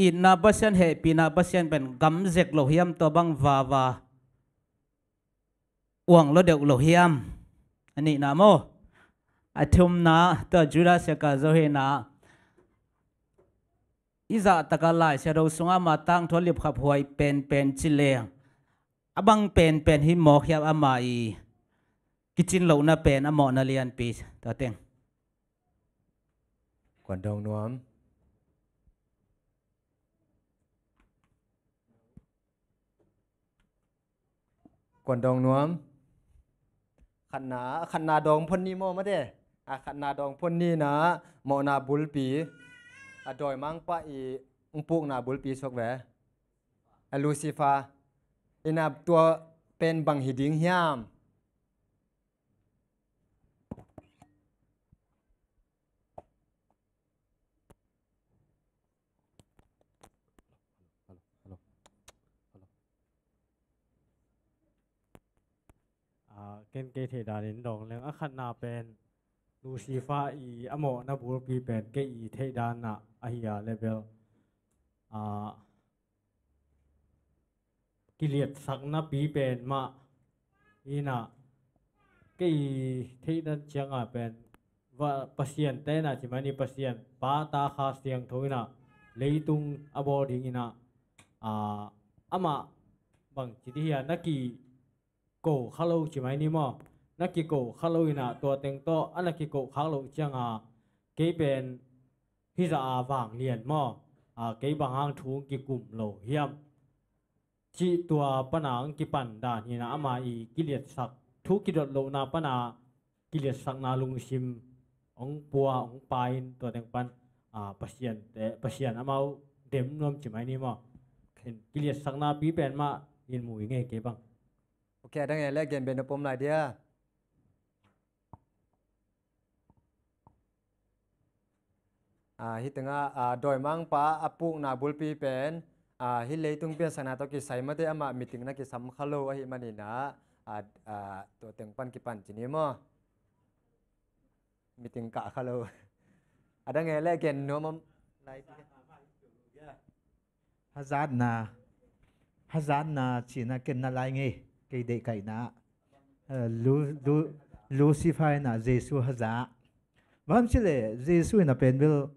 i na basian he pi na basian pen gam zek lo hiam to bang wa uang lo deu lo hiam ani na mo athum na to jura se ka zo he na iza takalai se ro sunga ma tang tholip khap huai pen chileng abang pen hi mo khiam ama i kitchen lo na pen amo na lian pi ta teng Quản đồng nuông Quản đồng nuông khăn na dong phun ni mo mà thế khăn na dong phun ni na mo na bul pi đòi mang pa i puk na bul pi sok ve Lucifer ina tua pen bằng hiding hiam ken ke the da nin dong leng a khat na pen Lucifer i amo na bur pi pen ke i the da na a hiya level kiliat sak na pi pen ma ina ke i the da chiang a pen wa pasien te na chi mani pasien pa ta kha siang thoina leitung abo ding ina ama bang chi hiya na ki cổ khá lâu chỉ mấy niệm mà nó kỳ cổ khá lâu nè tua tiếng to anh là kỳ cổ khá lâu chẳng cái bên khi ra vàng liền mà cái bằng hàng thú kỳ cụm lâu hiểm chỉ tua pan hàng kỳ pan đàn như là mà ý kỳ liệt sắc thú kỳ đột lâu na pan kỳ liệt sắc na lung sim ông bùa ông pain tua tiếng pan pasien amau đếm nom chỉ mấy niệm mà kỳ liệt sắc na bí bên mà in mùi nghe cái bằng Ok, đang nghe lại game bên pom lại đi hít tiếng đòi mang pa apuk na bulpi pen hít lấy tung biên sana to ki sai mà thế ama meeting na ki sam khalo hi mani na to tiếng pan ki pan chỉ ni mo meeting cả khalo đang nghe lại game nó mom lại hazard na chỉ na ken na lại nghe cái đề cái na Lucifer na Jesus haza vam chile Jesus na pen bil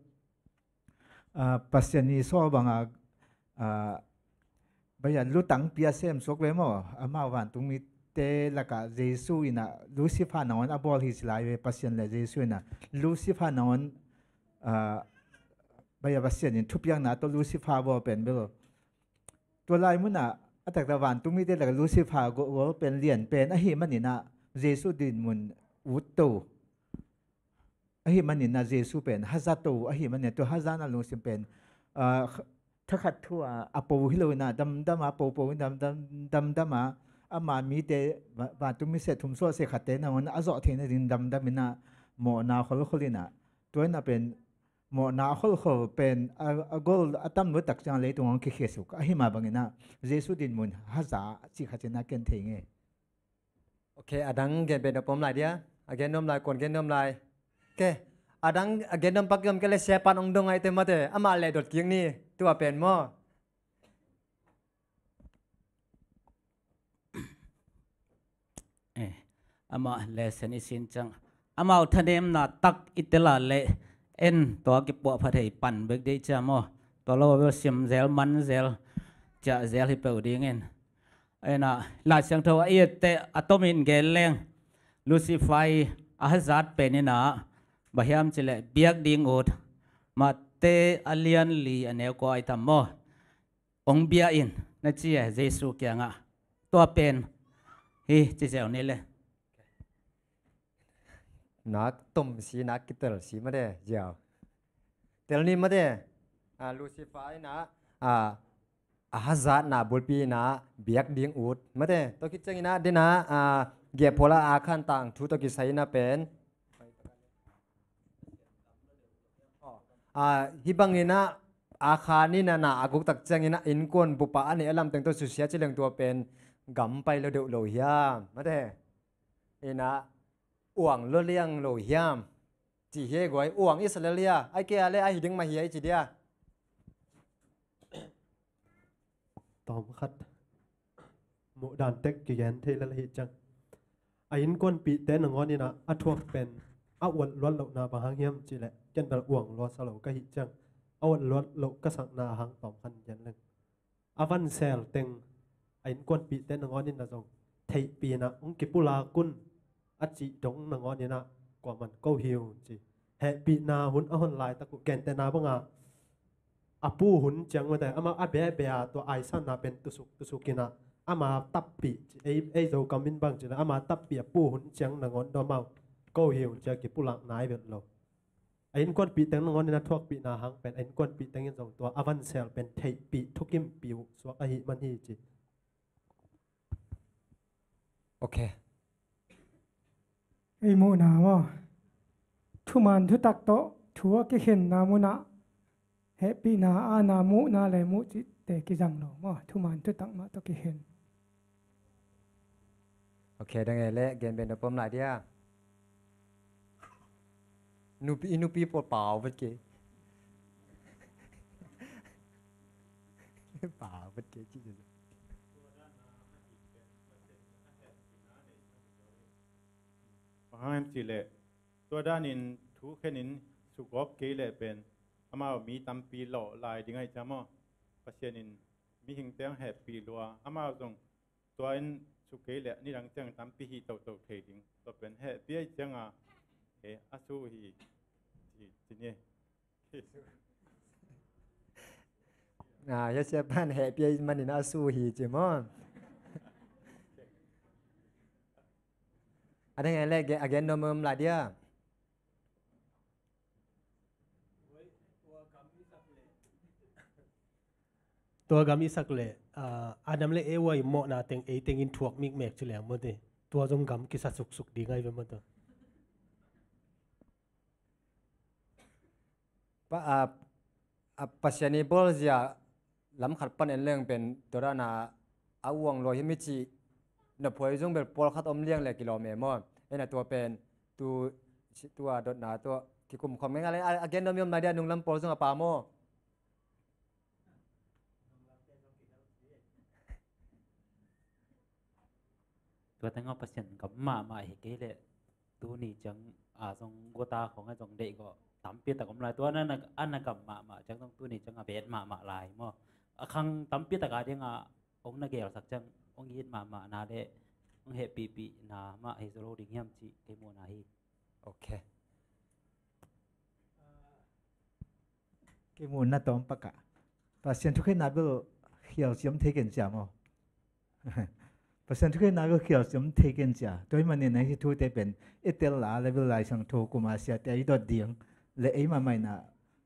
pasiani so banga bayan lutang pia sem sok le mo ama wan tung mi te la ka Jesus ina Lucifer na on abol his life pasian le Jesus na Lucifer na on baya pasian in thupiang na to Lucifer bo pen bil to lai mu na atak ta van tumi te la Lucifer go pen lian pen a hi manina Jesus din mun utto a hi manina Jesus pen hazato a hi manina to hazana Lucifer pen thakhat thua apo hilona dam apo dam ama mi te van tumi se thum so se khate na on azo thena din dam mina mo na kholina toina pen mo na khol pen agol atam no tak chang le tong ki khesuk a hima bangina Jesus din mun haza chi khachena ken thenge Ok, adang gen bên pom lại đi again nom lại còn gen nom lại ok adang again nom pak yom cái le share pan ong dong ai te mà thế ama le dot kieng ni tua pen mo ama lesson isin chang ama thanem na tak itela le en to ki po pha thei pan bek de cha mo to lo wel sim zel man zel cha zel hi pe ding en ena la sang tho ai te atomin gel leng Lucifer a hazat penina bahiam chile biak ding ut ma te alien li ane ko ai tam mo ong bia in na chi Jesus kya nga to pen hi chi zel ni le nó tôm xí nó cái tờ xí mà đây giờ tờ ni mà đây Lucifer na hazard na bulpi na biak ding ut mà đây tôiคิดจังนะเดนะเก็บพอละคันต่างทุตกิใส่นะเป็นฮิบังนี่นะอาคารนี่นะอากุกตักจังนี่นะอินกวนบุปผาอันนี้อลัมตั้งตัวสุเสียจิเลงตัวเป็น กำไปเราเดือดโลหิมมาเด้เอ็นะอ่วงเลี้ยงโลหิมจีเฮกวยอ่วงอิสราเอลไอ้เกอะไรไอ้ดึงมาเฮียจีเดียตอมคัดหมู่ด่านเต็กกี่แกนเทละหิจังไอ้ยินก้นปีเต้นงอนนี่นะอัดทวกเป็นอาวันล้วนเหล่านาบางเฮียมจีแหละยันแบบอ่วงล้วนสลาวก็หิจังอาวันล้วนเหล่าก็สังนาหังตอมคันยันหนึ่งอาวันเซลเต็งไอ้ยินก้นปีเต้นงอนนี่นะจงไทยปีนะองกิปุลากุนอัจจิดงนงอนนี่นะกว่ามันก็หิวจีแห่ปีนาหุ่นเอาหุ่นลายตะกุแกนแต่นาบังอาปูหุ่นจังมาแต่อามาอาเบะเบะตัวไอซันนาเป็นตุสุกินะอามาตับปีไอโจกามินบังจีนะอามาตับปีปูหุ่นจังนงอนดอมเอาก็หิวจะกิปุลังนายเป็นเราไอ้ก้นปีแต่งนงอนนี่นะทวกปีนาหังเป็นไอ้ก้นปีแต่งยันสองตัวอาวันเซลเป็นไทยปีทุกิมปิวสวกอหิมันฮีจีโอเคไอ้โมนาวะทุมันทุตักโตทัวกิเห็นนามุนะเฮปีนาอานามุนาเลมุจิเตกิจังโลมะทุมันทุตักมาตกิเห็นโอเคดังไงเละเกณฑ์เป็นปมหลายเดียนูปีปวดเปล่าเมื่อกี้เปล่าเมื่อกี้จีบางทีเลยตัวด้านนินทุกแค่นินสุกอบเกลเลยเป็นอามามีตำปีหล่อลายยังไงจ้าม่ปัจเจนินมีหิงเตียงแหบปีรัวอามาตรงตัวอินสุกเกลเลยนี่หลังจังตำปีฮีโตเทดิงตัวเป็นแหบเบี้ยจังอาสูฮีทีนี้ยาเสียบ้านแหบเบี้ยมันนี่น่าสู้ฮีจิมอนอะไรไงเละเกณฑ์นมหลายเดียตัวกามิสักเลยอาดัมเลยว่าเหมาะนะเต็งเต็งอินทวกมิกเมกเฉลียงมั้งเดตัวจงกำกิสัสุกดีไงเป็นมั้งตัวปัจจัยนี้บอลจะล้ำขัดปันเรื่องเป็นตัวด้านน่ะอาวงลอยมิจินับพอยจงเป็นบอลขัดอมเลี้ยงเลยกิโลเมตรมั้งไอ้น่ะตัวเป็นตัวดดหนาตัวที่กลุ่มคอมเมนต์อะไรเกณฑ์นมยมนาเดียนุ่งลำปอลจงอาปาโมตัวแต่งเอาเปอร์เซ็นต์กับมาเหตุเลยตัวนี้จังทรงกัวตาของไอ้จงเด็กก็ตำเปียตะกำไรตัวนั้นอันนั้นกับมาจังต้องตัวนี้จังเบ็ดมาลายมั้งครั้งตำเปียตะการยังองค์นักเกี่ยวสักจังองค์ยินมานาเดองเหตุปีนามาเฮโซโลดิ้งยามจีเกมโมนาฮีโอเคเกมูน่าตอมปะกะปัจจัยทุกข์นาเบลเขียวเสียมเทกันจ้ามั้งปัจจัยทุกข์นาเบลเขียวเสียมเทกันจ้าตัวมันเนี่ยในที่ทุกข์ได้เป็นเอเตลลาเลเวลไลช่างโทกุมาเสียแต่อีดอดเดียงและไอ้มาไม่น่ะ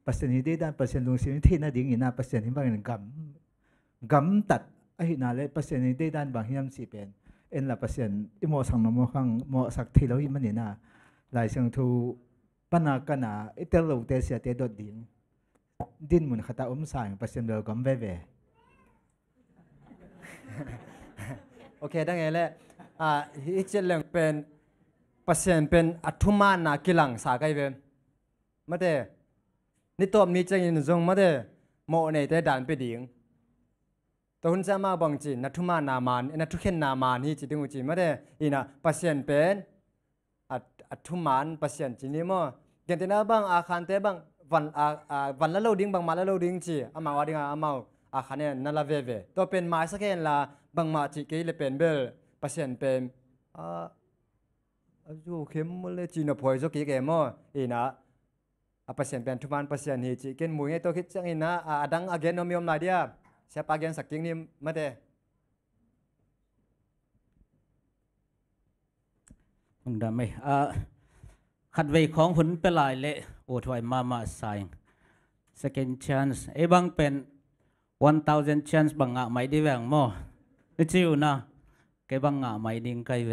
ปัจจัยนี้ได้ด้านปัจจัยลงเสียงที่น่าดิ่งอีน่าปัจจัยที่บางอย่างกำตัดไอ้น่าเลยปัจจัยนี้ได้ด้านบางอย่างสิเป็นเอ็นละปัจจัยอิโมสังนโมขังโมสักที่เราอีมันเนี่ยน่ะไลช่างโทปนากันน่ะเอเตลลงเตเสียแต่ดอดเดียงดินมุนขตาสายเปอร์เซ็นต์เดียวกันเว่โอเคดังไงแหละอีกเรื่องเป็นเปอร์เซ็นต์เป็นอัตุมานากิลังสาไกเวมาเดนี่ตัวมีจังยินจงมาเดโมเนเตดันไปดิ่งตัวหุ่นจะมาบังจีนัทุมานามันนัทุเข็นนามันนี่จีดึงอุจิมาเดอีน่ะเปอร์เซ็นต์เป็นอัตุมันเปอร์เซ็นต์จีนี่มั้งเกินแต่น่าบังอาคารเตบังวันละโลดิ้งบางมาละโลดิ้งจีอามาว่าดิ้งอามาอาคารเนี่ยนั่นละเว่ตัวเป็นไม้สักแค่ละบางมาจีกี้เลยเป็นเบลเปอร์เซ็นต์เป็นจูเข้มเลยจีนพอยจุกี้เกมอีน่ะเปอร์เซ็นต์เป็นทุกวันเปอร์เซ็นต์นี่จีเกินมวยตัวคิดจังอีน่ะดังagain no มีอมนาเดียเสียปากagainสักจริงนี่มาเด้มึงได้ไหมขัดไว้ของหุ่นเป็นลายเละโอ้ถอยมาใส่ second chance ไอ้บางเป็น 1,000 chance บางอ่ะไม่ได้แหวงมั้งนี่จิ๋วนะแกบางอ่ะไม่ดิ้งไกลเว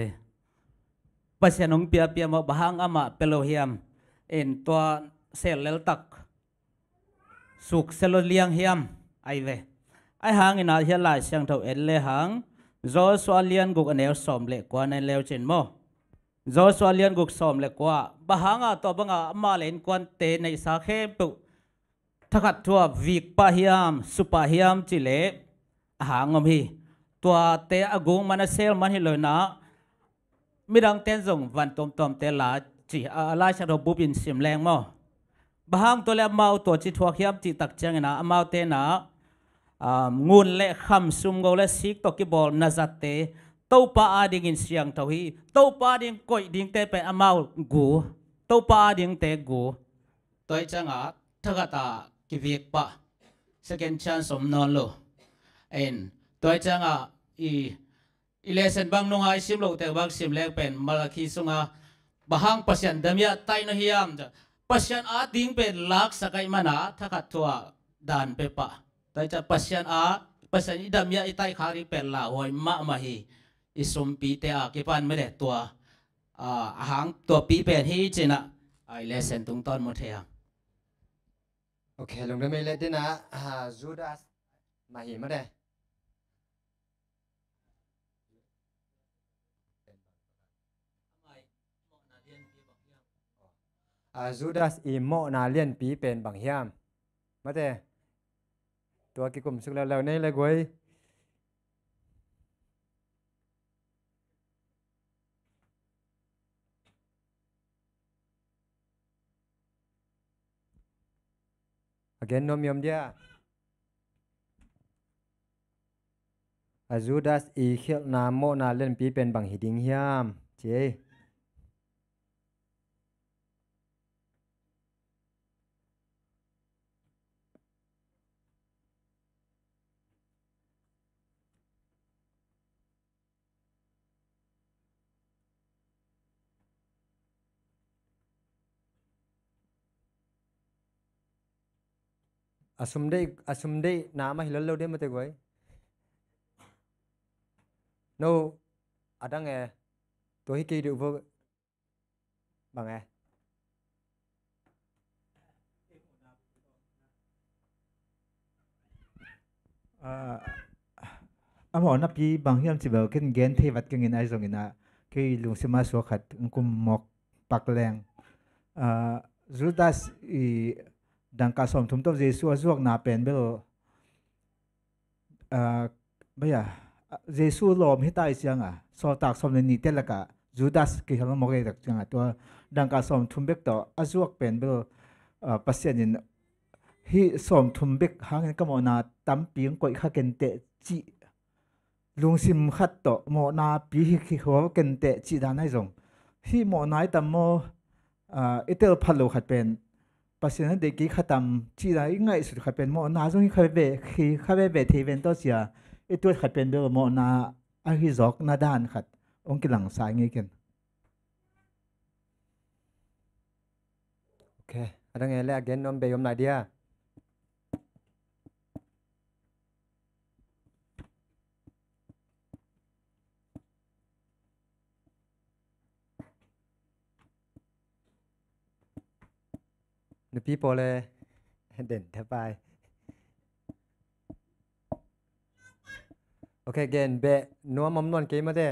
ปัจจัยน้องเปียมาบางอ่ะมาเปโลเฮียมเอ็นตัวเซลเลลตักสุกเซลเลียงเฮียมไอเวไอหางอินาเฮียลายเสียงเท่าเอ็นเลยหาง Joshua lian guk anel som le kwa na leo chen mo Joshua lian guk som le kwa bahanga to banga ma len kwan te nei sa khem pu thakat thua vik pa hiam supa hiam chile hangom hi tua te agung manasel man hi loina midang ten zong van tom tom te la chi la cha ro bubin sim leng mo bahang to le mau to chi thua hiam chi tak chang na mau te na ngun le kham sum go le sik to ki bol nazate to pa ading in siang tho hi to pa ding koi ding te pe amau gu to pa ding te gu toy changa thagata ki viek pa second chance om non lo en toy changa i lesson bang nong ai sim lo te bang sim lek pen malaki sunga bahang pasyan damya tai no hiam pasyan ading pen lak sakai mana thakat thua dan pe pa toy cha pasyan idam ya itai khari pen la hoi ma ma hi isum pi te a ki pan me le tua hang tua pi pen hi china ai lesson tung ton mo thea okay long da me le de na Judas ma hi ma de Judas i mo na lien pi pen bang hiam ma deตัวกิกุมสุกแล้วนี่เลยกวยagain นมยมเดียจูดาสอีเขียนาโมนาเล่นปีเป็นบังหิดิงเฮียมเจasum dei nama hilal dei mate goi no adang to hi ki du vo bang amo na pi bang hiam chi bel ken gen the wat ken in ai zong ina ke lung sima so khat kum mok pak leng Judas iดังการสมทุมตัวเยซูจวกนาเป็นเบลไม่อะเยซูลมให้ตายเสียงอ่ะสอตักสมในนี้เตละกะจูดาสกิฮลมอกเอตักจังอ่ะตัวดังการสมทุมเบกต่อจวกเป็นเบลปัสยานินฮิสมทุมเบกหางก็มอนาตั้มปีงก่อยข้าเกนเตจีลุงซิมขัดต่อมอนาปีฮิหัวเกนเตจีด้านไหนส่งฮิมอนาตั้มโมเอเตลพัลโลขัดเป็นปัสยานิเด็กขัดตั้มจีได้ง่ายสุดขัดเป็นมอนาส่งข้าเวทีเวนตัวเสียไอตัวขัดเป็นเบลมอนาอาฮิจอกนาด้านขัดองค์กิลังสายงี้กันโอเคอะไรเงี้ยแล้วเกนนมเบยมไหนเดียนึกพี่โปเลยเด่นทับไปโอเคเกนเบะนัวมอมนวลเกมมาเด้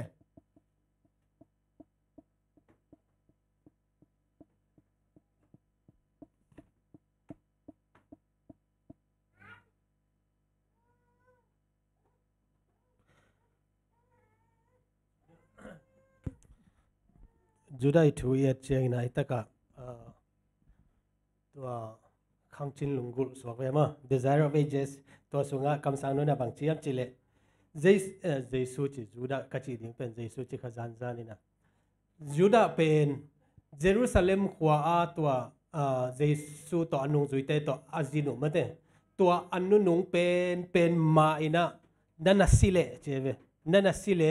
จูได้ถูเอียดเชียงไหนตะกะตัวข้างจินลุงกุลสวกเวมา Desire of Ages ตัวสุงะคำสั่งนู้นนะบางเชียมจิเลเจสูจิจูดากัจจิดิงเป็นเจสูจิขจานจานี่นะจูดาเป็นเยรูซาเล็มขวาตัวเจสูตัวอนุจุยเตตัวอาจินุมาเตตัวอนุนุงเป็นมาอินะนั่นน่ะสิเลเจเวนั่นน่ะสิเล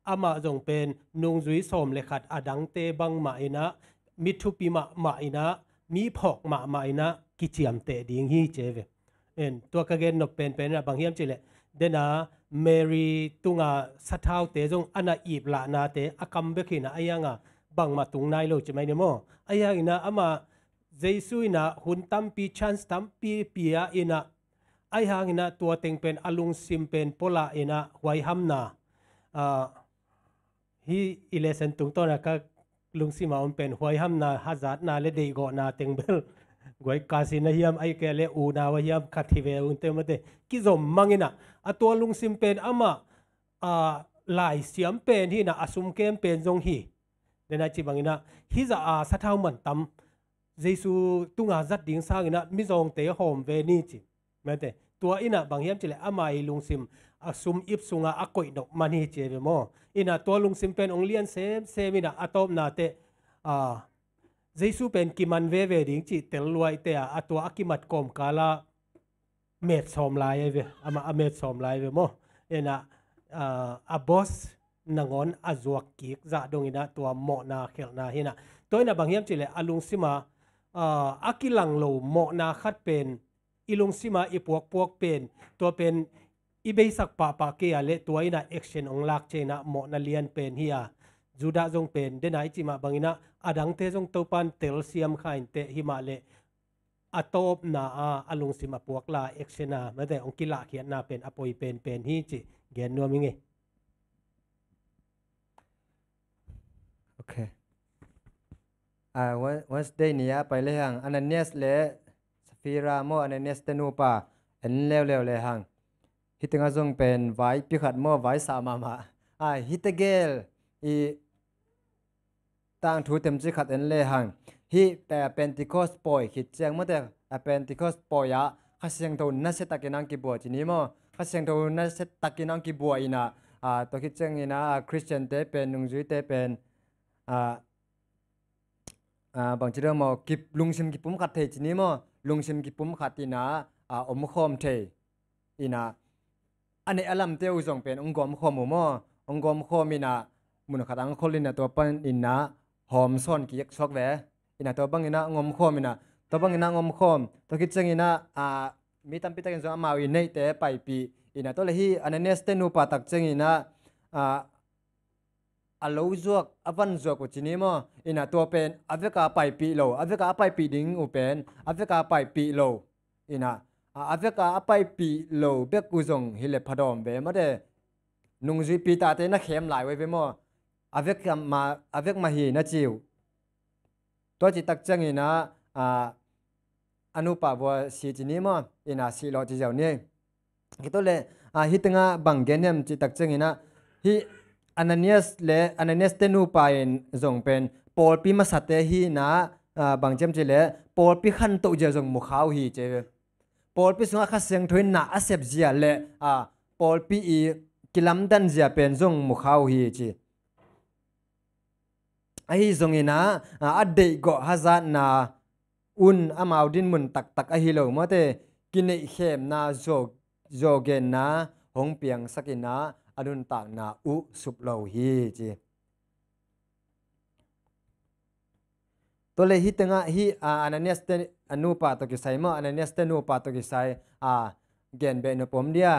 อามาจงเป็นนุงจุยสมเลขัดอดังเตบังมาอินะมิทุปีมาอินะมีพอกมาอินะกิจยามเตดิงฮีเจเวตัวกระเกนนเป็นนะบางเฮียมจิเลเดนะเมรีตุงาสัทาวเตจงอันน่ะอีบละนาเตอคัมเบกินะอายังอ่ะบังมาตุงนายโลจะไม่เนี่ยมั้งอายังอินะอามาเจสุอินะหุ่นตั้มปีชันส์ตั้มปีปียอินะอายังอินะตัวเต็งเป็นอลุงซิมเป็นโพลาอินะไว้ห้ำนา hi election tung to na ka lungsi ma on pen huai ham na hazat na le dei go na tengbel goi kasi na hiam ai ke le u na wa hiam khathi ve un te mate ki zom mangina atwa lungsim pen ama lai siam pen hi na asum kem pen jong hi dena chi bangina hi za a sathau man tam jesu tunga zat ding sangina mi zong te hom ve ni chi mate tua ina bang hiam chile amai lungsim asum ip sunga akoi nok mani che ve mo ina tua lungsim pen ong lian sem ina atop na te jesu pen kiman ve ve ding chi tel luai te a tua akimat kom kala met som lai ve ama amet som lai ve mo ina a boss nangon azuak kik za dong ina tua mo na khel na hina toina bang hiam chile alung sima akilang lo mo na khat pen ilung sima ipuak puak pen to pen ibei sak pa ke ale tua ina action ong lak che na mo na lian pen hiya juda jong pen denai chima bangina adang te jong topan tel siam khain te hima le atop na alung sima puak la action na mate ong kila khian na pen apoi pen hi chi gen no minge okay Wednesday nia pai le hang Ananias le Safira mo Ananias tenu pa en lew le hang hitinga jong pen vai pi khat mo vai sa ma hitegel I tang thu tem chi khat en le hang hi pe Pentecost poi khit chang mo te Pentecost poi ya khasiang tho na se takinang ki bo chini mo khasiang tho na se takinang ki bo ina to khit chang ina Christian te pen nungjui te pen bang chira mo kip lungsim ki pum khat the chini mo lungsim ki pum khatina om khom the ina ane alam te u jong pen ongom khom mo ongom khom ina mun khatang kholina to pan ina hom son ki yak sok ve ina to bang ina ngom khom ina to bang ina ngom khom to khit chang ina mi tam pi ta zo amawi nei te pai pi ina to le hi Ananias te nu pa tak chang ina alo zuak avan zuak ko chini mo ina to pen aveka pai pi lo aveka pai pi ding u pen aveka pai pi lo ina aveka pai pi lo bek ku jong hile phadom be ma de nungji pi ta te na khem lai we ve mo avek ma hi na chiu to chi tak chang ina anu pa bo si chini mo ina si lo chi jaw ni ki to le hitinga banggenem chi tak chang ina hi Ananias tenu pain zong pen Paul pi masate hi na bangchem chile Paul pi khan to je jong mukhau hi che Paul pi sunga khaseng thoin na asep zia le Paul pi I kilam dan zia pen jong mukhau hi chi ai zong ina ade go hazat na amau din mun tak a hi lo mo te kinei khem na zogen na hong piang sakina adun tak na u sup lo hi chi to le hi tenga hi Ananias te anu pa to ki sai mo Ananias te nu pa to ki sai gen be no pom dia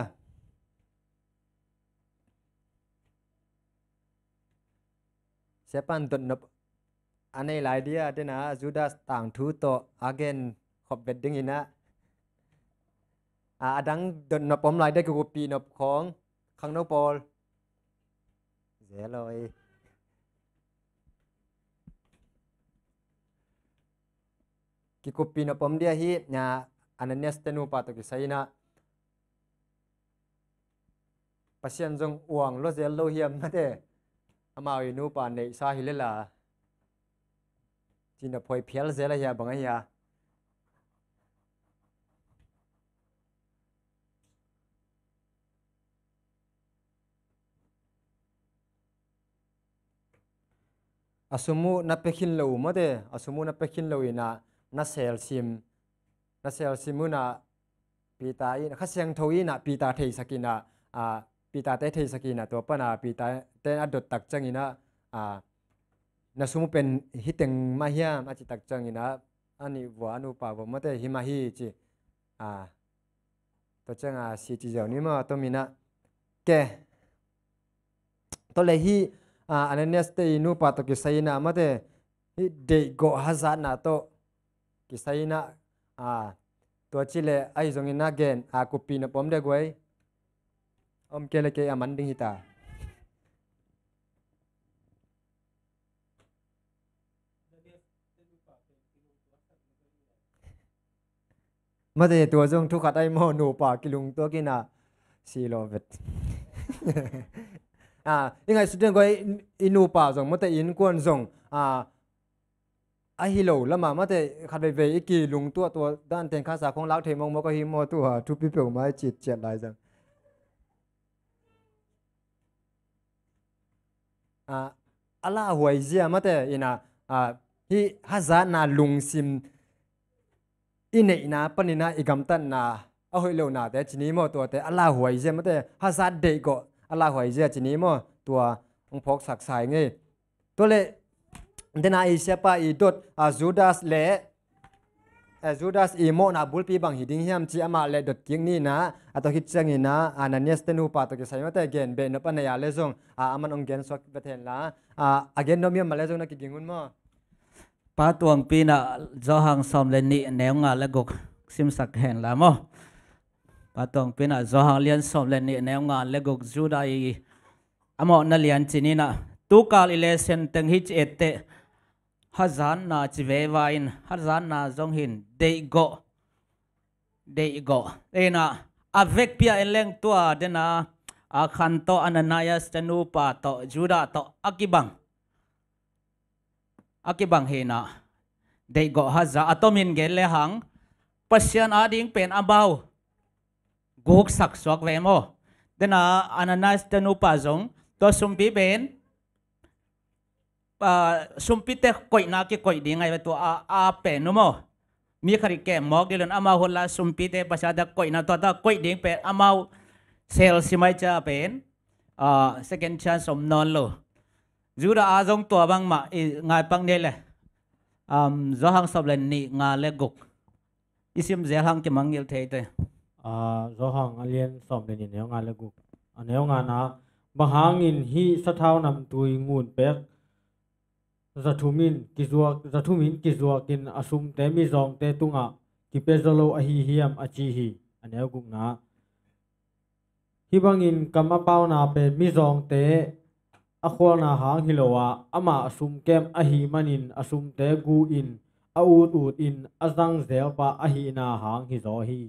sepan dot no anei lai dia de na Judas tang thu to again khop bedding ina adang dot no pom lai de ku pi no khong khang no Paul dễ rồi ki copy na pom dia hi nya Ananias tenu pa to ki saina pasien jong uang lo zel lo hiam na de amao inu pa nei sa hi lela china phoi phial zela ya banga ya asumu na pekhin lo mo de asumu na pekhin lo ina na sel simuna pita in khasiang thoi na pita thei sakina pita te thei sakina to pana pita te adot tak changina na sumu pen hiteng ma hiam achi tak changina ani wa anu pa wa mo te hima hi chi to changa si chi jaw ni ma to mina ke to le hi Ananias te inu pa to ki saina ma te de go hazat na to ki saina to chile ai zong ina gen kupi na pom de goi om kele ke aman ding hita มาแต่ตัวจงทุกขัดไอโมหนูป่ากิลุงตัวกินาซีโรเวตยังไงสุดท้ายก็อินูป่าจงมาแต่อินกวนจงไอฮิโลแล้วมาแต่ขัดไปอีกีลุงตัวด้านเต็นข้าสาของเล้าเทมงมก็ฮิโมตัวทุบปีเปลมาจิตเจ็ดลายจังอัลลาหวยเจียมาแต่อินะฮิฮัซานาลุงซิมอินเนนะปนินะอิกัมตันนาเอาให้เร็วนาแต่จีนี้มอตัวแต่อัลลาหวยเจียมาแต่ฮัซาเด็กก็อัลลาหวยเจียจีนี้มอตัวองพกสักสายไงตัวเลยเดนาอิเซปาอีดดจูดาสเล่จูดาสอีโมนาบุลปีบังฮิดิงเฮียมจีอามาเล่ดดกิงนี่นะตัวฮิตจังนี่นะนันเนสเตนูปาตัวกิใส่มาแต่เกนเบนปันยาเลซงมันองเกนสวกเบเทนละเกนโนมีมาเลซงนักกิงุนมอปาตวงปีน่ะจอหังสอมเลนี่แนวงาและกกซิมสักเห็นละมั้งปาตวงปีน่ะจอหังเลียนสอมเลนี่แนวงาและกกจูดาอีอมอนั่นเลียนจีนี่น่ะตุกาลิเลเซนเต็งฮิจเอเตฮัซานน่ะจีเววาอินฮัซานน่ะจงหินเดโกน่ะอเวกพิอาเอเลงตัวเดน่ะขันโตอันนายสเตนูปาโตจูดาโตอากิบังเฮนะเด็กก็ฮัจจะอัตมินเกลเลหังปัสยันอาดิงเป็นอาบาวกุกสักสวกเวโมเดน่ะอันนั้นสเตนูปาจงตัวสุมปีเป็นสุมปีเตะก่อยนักก่อยดีไงตัวเป็นนุโมมีใครแก่หมอกดิลันอามาหุ่นละสุมปีเตะปัสยาดก่อยนักตัวก่อยดีเป็นอามาเซลสิไม่จะเป็นsecond chance สมนนโลจูดาอาจงตัวบางมาไงปังเดลจอหังสับเลนนี่งาเลกุกอิสิมเจหังจะมังยิลเทเตจอหังเลียนสอมเลนี่แนวงานและกุกแนวงานนะบางหางอินฮีสะเท้านำตุยงูนเป็กจะทุมินกิจัวกินอสุมเตมิจองเตตุงะกิเปซโลอหิฮิยมอจีฮีแนวกุกนะฮิบังอินกัมมาเป้านาเป็นมิจองเตอควานาหางฮิโลวาอามาอสุมเกมอหิมันินอสุมเตกูอินอูดอินอซังเซลปาอหินาหางฮิโซฮี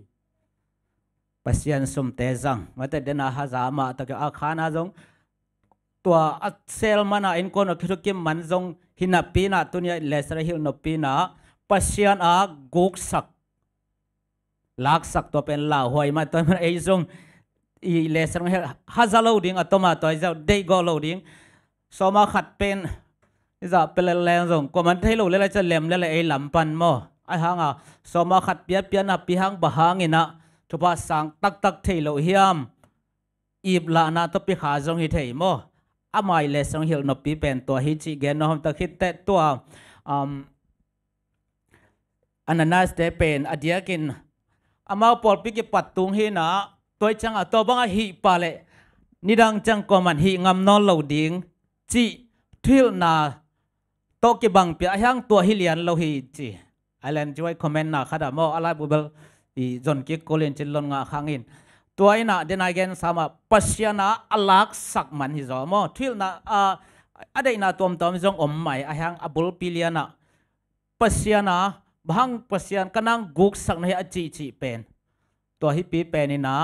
ปัสยันสุมเตจังมาแต่เดนาฮาซามาตะกอาคานาจงตัวอัเซลมานาอินโกนคิดกิมมันจงหินาปีนาตุเนียเลสระฮิลนปีนาปัสยันกุกสักลักสักตัวเป็นลาหวยมาตัวมันไอจงอีเลสระฮิลฮาซาโลดิงอัตมาตัวเจ้าเดโกโลดิงสมาขัดเป็นจะเป็นแรงส่งก็มันให้รู้เลยจะเล็มเลยไอ้ลำปันโมไอ้หางสมาขัดเปียนับปีหางบะหางอินะทุบสังตักเทโลเฮียมอีบลานาตปีขาจงฮิเทโมอามาเลสงฮิลนปีเป็นตัวฮิจิเกนนอมตะคิดแต่ตัวอันนั้นน่าจะเป็นอดียกินอามาปอลปีกิปัดตุงฮินะตัวจังตัวบังฮิปาเลนิดังจังก็มันฮิงำนอนเหลาดิงจีทิลนาโตกิบังเปียหังตัวฮิเลียนเหลาฮิจีไอแลนด์ช่วยคอมเมนต์นะขนาดโมอะไรบุเบลอีจอนกิโกเลนจิลลอนงาขังอินตัวไอ้น่ะเดนายเกนสามาปัสยานาอลักสักมันฮิโซโมทิลนาอะไรน่ะตัวมจงอมใหม่ไอหังอบุลปิเลียนะปัสยานาบังปัสยานกันนังกุกสักในอจีเป็นตัวฮิปีเป็นนี่นะ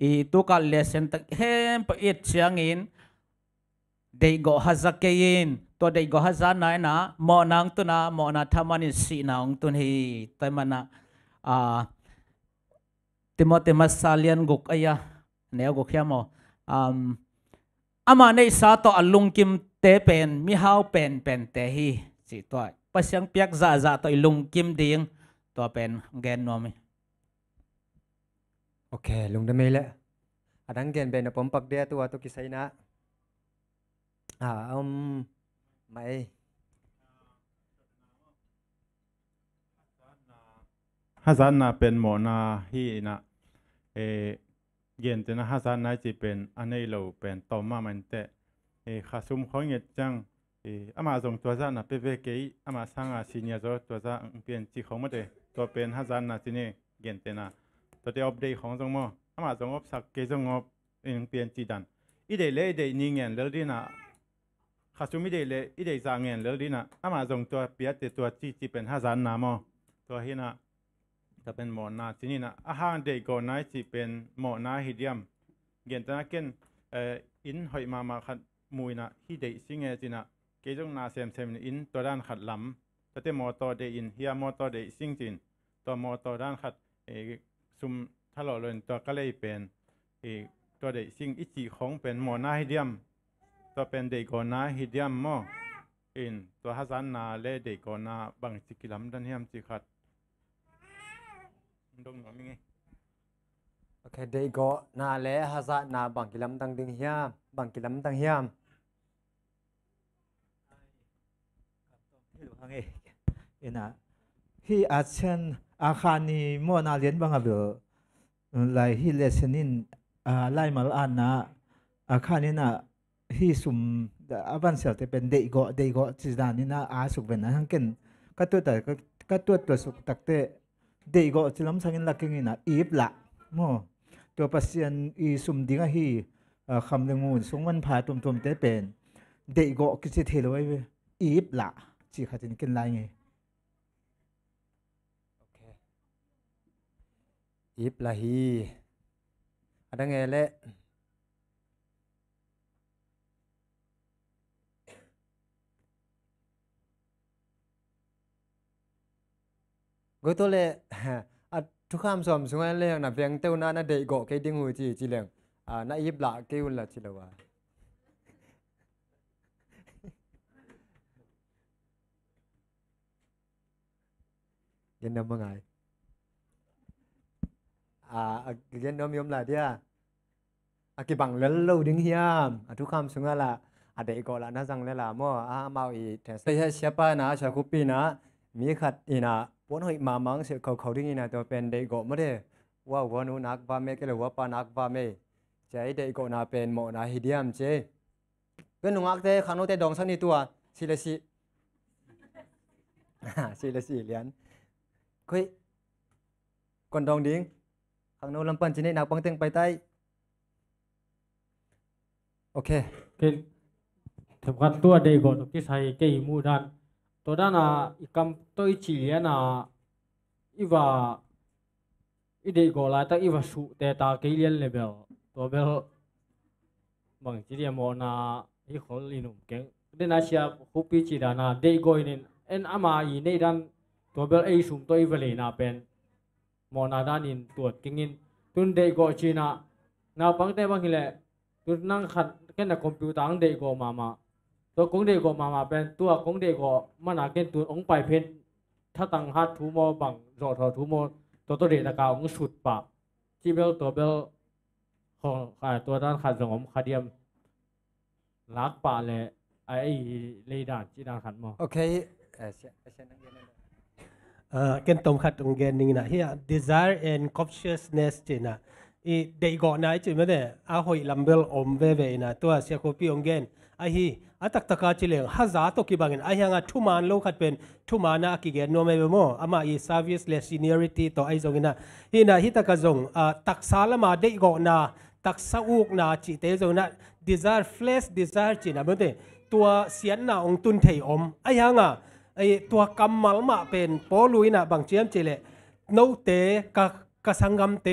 อีตุกัลเลเซนตเฮมปอิดเชียงอินเดโกฮัซาเกยินตัวเดโกฮัซานายนะมอนังตุนะมอนาธรรมานิสีนาองตุนฮีแต่มันนะติโมเตมัสซาเลียนกุกอายะแนวกุกเขียมอามาในสาตัวอลุงกิมเตเป็นมิฮาวเป็นเตฮีสิตัวปัสยังเปียกซาตัวลุงกิมดิงตัวเป็นแกนนอมิโอเคลุงได้ไหมละอันนั้นเกณฑ์เป็นผมปักเดียตัวกิไซนะไม่ฮัสซันนาเป็นหมอนาฮีนะเย็นแต่นะฮัสซันนาจะเป็นอันนี้เราเป็นต่อมามันแต่ข้าซุ่มของเงี้ยจังอามาส่งตัวจ้านะเป๊ะๆเกย์อามาสร้างซีเนียร์ตัวจ้าเป็นจีของมันเดตัวเป็นฮัสซันนาที่นี่เย็นแต่นะตัวเดียวอัปเดตของจงมั่วอามาจงอัปสักเกจงอัปเปลี่ยนจีดันอีเดย์เลยเดย์นิ่งเงี้ยแล้วดีนะ ข้าสุมิเดเลอีเดจางเงินเลยดีนะอามาส่งตัวเปียติตัวจีเป็น5,000นามอตัวเฮนะจะเป็นหมอนาที่นี่นะอาหารเด็กก่อนนายจีเป็นหมอนาฮิเดียมเกียนตนาเกนอินหอยมาขัดมวยนะฮิเดซิงเอจินะเกจงนาเซมอินตัวด้านขัดลำแต่มอตัวเดอินเฮียมอตัวเดซิงจินตัวมอตัวด้านขัดซุมถ้าเราเล่นตัวก็เลยเป็นตัวเดซิงอิจิของเป็นหมอนาฮิเดียมตัวเป็นเด็กก่อนนาฮิเดียมมออินตัว5,000นาเล่เด็กก่อนนาบางสิกิลำดันเฮียมจิขัดดงหน่อยมั้ยโอเคเด็กก็นาเล่5,000นาบางกิลำตั้งดึงเฮียมบางกิลำตั้งเฮียมเอ็นะที่อาเช่นอาคารนี้มั่วนาเลียนบางแบบไล่ที่เลสนินไล่มาลอันนะอาคารนี้นะที่สุ่มอาบันเสียแต่เป็นเด็กก็จีดานี่นะอาสุกเป็นนะทั้งกันก็ตัวสุกตักเตะเด็กก็จีล้ำสังเกตลักกินนะอีบละมั่วตัวปัสยันอีสุ่มดิ้งอะที่คำหนึ่งมูลสงวันพาตุ่มเตะเป็นเด็กก็คิดจะเทลไว้อีบละจีขัดจินกินไรไงอีบละฮีอะไรเงี้ยเละก็ตัวเละทุกคำสมสมัยเลี้ยงนะเพียงเต้านาเด็กก็แค่ดิ้งหัวจีเลี้ยงน่าอีบละเกี่ยวละจีละวะยันนำมาไงยันนำยมละเดียกี่บังเล่นเล่าดิ้งเฮียมทุกคำสมัยละเด็กก็ละน่าจังเลยละมั่วเมาอีแต่ใช่เชียป้านะชาคุปีนะมีขัดอีนะปนหอยมามังเสียเขาดิ้งอีนะตัวเป็นเด็กก็ไม่ได้ว่าวันนู้นักว่าเมก็เลยว่าปานักว่าเมใจเด็กก็น่าเป็นหมอนาฮิเดียมเจเป็นหนุ่มอักเตะข้างโน้นเตะดองสักนิดตัวสิเลสิเหรียญคุยก่อนดองดิ้งข้างโน้นลำปันจีนี่นักบังเต็งไปใต้โอเคสำคัญตัวเด็กก็ที่ใช้เกี่ยมูดันตัวด้านอีกคำตัวอีจีเลียนอีว่าอีเด็กก็ลายตั้งอีว่าสุแต่ตาเกี่ยเลเวลตัวเบลบางจีเลียมอนาอีคนลินุมเก่งเดินอาเซียคุปปีจีดานาเด็กก็อินอามาอีในด้านตัวเบลไอสุ่มตัวอีเวลีนาเป็นมอนาด้านินตัวกิงินตุนเด็กก็จีน่านาบังแต่บางทีแหละตุนนั่งขัดแค่ในคอมพิวเตอร์เด็กก็มาตัวกงเด็กก็มาเป็นตัวกงเด็กก็มันอาเกนตัวองไปเพนถ้าตั้งฮัททูโมบังรอทอทูโมตัวเด็กตะกาวองสุดปะที่เบลตัวเบลของตัวด้านขัดสงมขัดเดียมลักปะเลยไอ้เลยด่านจีด่านขัดมอโอเคเกณฑ์ตรงขัดตรงเกณฑ์นี้นะเฮีย desire and consciousness จีนะอีเด็กก่อนนะจีไม่ได้หอยลำเบลอมเว่นะตัวเสียโคปีองเกณฑ์ฮีตักกาจิเลง1,000ตัวกี่บางเงินยังทุมานโลขัดเป็นทุมานะกี่เกณฑ์โนเมเบโมอามาservice le seniority ตัวจงนะฮิตักจงตักสารมาเด็กก่อนนะตักสอุกนะจิเตจงนะ desire flesh desire จีนะเมื่อเดตัวเสียนนะองตุนเทยอมยังตัวกำมัลมาเป็นปอลุยนะบางเจียมจิเลโนเตกสังกัมเต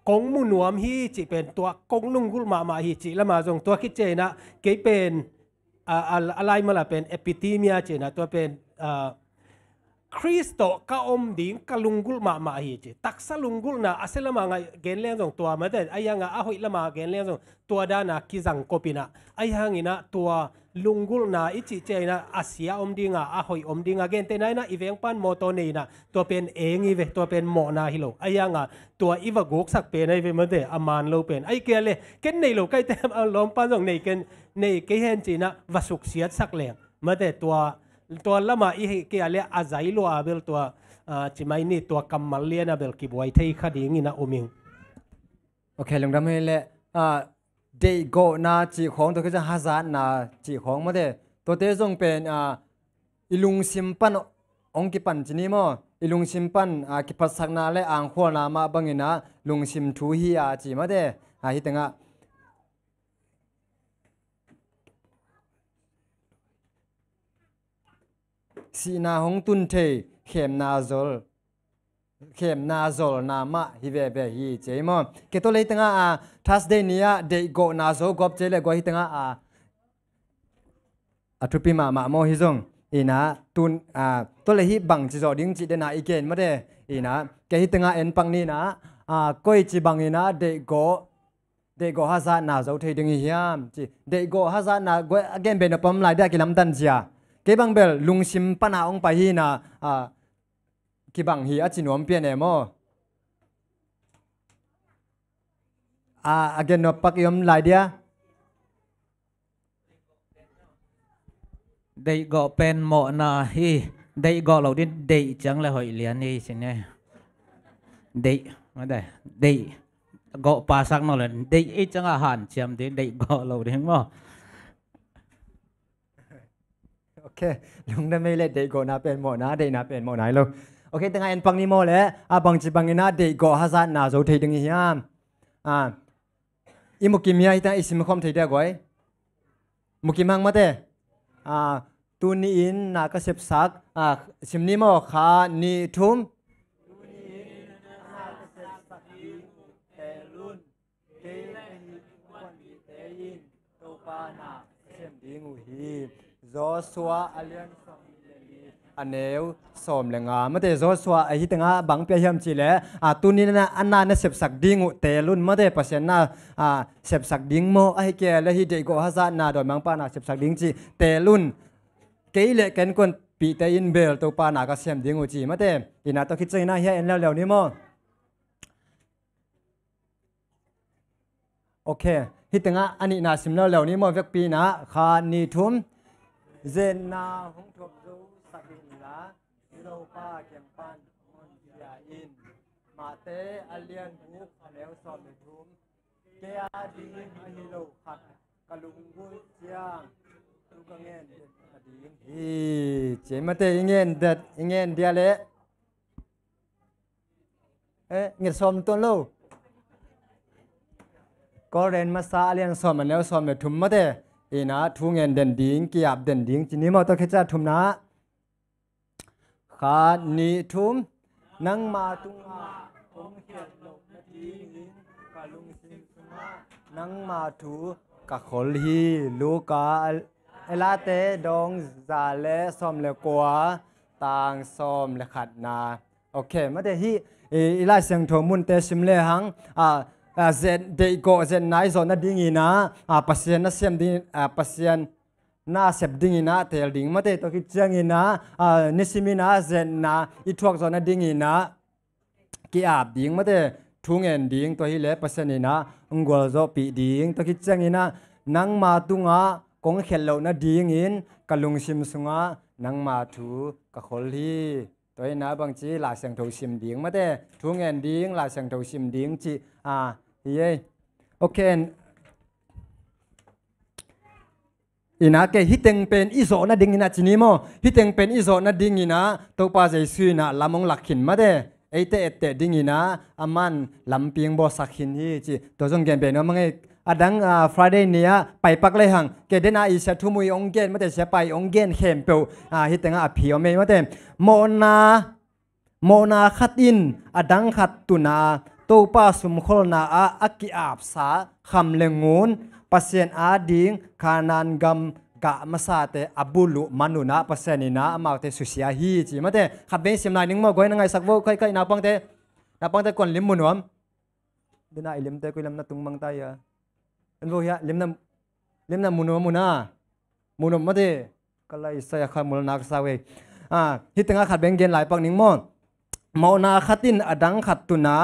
กงมุนวมฮีจิเป็นตัวกงนุ่งกุลมาฮีจิละมาจงตัวคิดเจนะเกยเป็นอะไรมาละเป็นเอพิธีมีเจนะตัวเป็นคริสโตก็อมดิ่งกลุงกุลมาฮีจิตักสลุงกุลนะอาเซละมาไงเกณฑ์เลี้ยงจงตัวมาแต่ยังหอยละมาเกณฑ์เลี้ยงจงตัวด้านะกิจังโกปินะยังอินะตัวลุงกุลนะอิจิเจนะอาเซียอมดิ่งหอยอมดิ่งเกณฑ์เตนัยนะอีเวงปันโมโตนีนะตัวเป็นเองอีเวตัวเป็นหมอนาฮิโลยังตัวอีวะกกสักเป็นไอเวมันเดอามานโลเป็นไอเกลเลยเกณฑ์ในโลใกล้เต็มเอาล้อมปันจงในเกณฑ์ในเกณฑ์จีนะวสุกเสียสักแหลงมาแต่ตัวละมาอีเกลเลยอาศัยลัวเบลตัวจิไม่นี่ตัวกำมัลเลียนะเบลกิบไว้ที่คดีงี้นะโอมิงโอเคลงดำให้เลยเด็กก็นาจีของตัวก็จะ1,000นาจีของมาเดตัวเตจงเป็นอิลุงซิมปันองกิปันจีนี่มั้งอิลุงซิมปันกิปัสสักนาและอ่างขวานามาบังเงินะลุงซิมทูฮีจีมาเดฮิตัง si na hong tun the khem na zol na ma hi ve hi che mo ke to le tanga a Thursday nia de go na zo gop che le go hi tanga a athupi ma mo hi zong ina tun to le hi bang chi zo ding chi de na igen ma de ina ke hi tanga en pang ni na koi chi bang ina de go ha za na zo the ding hiam chi de go ha za na go again be na pom lai da ki lam tan chia ke bang bel lung sim pa na ong pa hi na ki bang hi a chinom pian e mo again no pak yom lai dia đây gõ pen mọ na hi đây gõ lâu đến đây chẳng là hội liền đi xin nhé đây mà đây gõ pa sắc nó là đây ít chẳng là hàn chém đến đây gõ lâu đến mà ok lúc đó mới lấy đây gõ na pen mọ na đây na pen mọ này luôn ok tiếng Anh bằng ni mọ lẽ bằng chỉ bằng na đây gõ hazard na rồi thấy đừng hiam imukimia ita isim không thấy được gọi mukimang mate tu ni in na ka sep sak sim ni mo kha ni thum Joshua alian aneu som lenga mate Joshua ai tanga bang pe hiam chi le tu ni na anna na sep sak dingu te lun mate pasen na sep sak ding mo ai ke le hi de go haza na doi mang pa na sep sak ding chi te lun ke le ken kon pi te in bel to pa na ka sem dingu chi mate ina to khit na hi en la ni mo okay hi tanga ani na sim la ni mo vek pi na kha ni thum zen na hong thop zo sakin la lo pa kem pan mon ya in ma te alian bu leo som le thum ke a di hi lo khat kalung bu chiang tu ka ngen ading hi che ma te ngen dia le ngir som ton lo có ren mà sa alian som mà nếu som le thum ma te ina thu ngen den ding ki ap den ding chini mo to khecha thum na kha ni thum nang ma tunga ong hiat lo na ti nin ka lung sim sunga nang ma thu ka khol hi lu ka ela te dong za le som le kwa tang som le khat na okay ma de hi ila sang tho mun te sim le hang zen de go zen nai zo na ding ina pasien na sem ding pasien na sep ding ina tel ding mate to ki chang ina nisimina zen na I thuak zo na ding ina ki ap ding mate thungen ding to hi le pasien ina ngol zo pi ding to ki chang ina nang ma tunga kong khel lo na ding in kalung sim sunga nang ma thu ka khol hi toy na bang chi la sang tho sim ding mate thungen ding la sang tho sim ding chi ye okay ina ke hiteng pen izo na ding ina chini mo hiteng pen izo na ding ina to pa jai sui na lamong lakhin ma de eite ette ding ina aman lamping bo sakhin hi chi to jong gen be no mangai adang Friday nia pai pak le hang ke dena I sa thumui ong gen ma de se pai ong gen khem pe hitenga a phio me ma de mona khatin adang khat tuna to pa sum khol na aki ap sa kham lengun pasien ading kanan gam ga masate abulu manuna pasenina amaute susia hi chi mate khabe sim lai ning mo goi na ngai sakwo kai na pangte kon lim munom dina ilim te ko lam na tung mang ta ya anwo ya lim na munom mate kalai sa ya khamul nak sa we hitanga khat beng gen lai pang ning mo mauna khatin adang khat tuna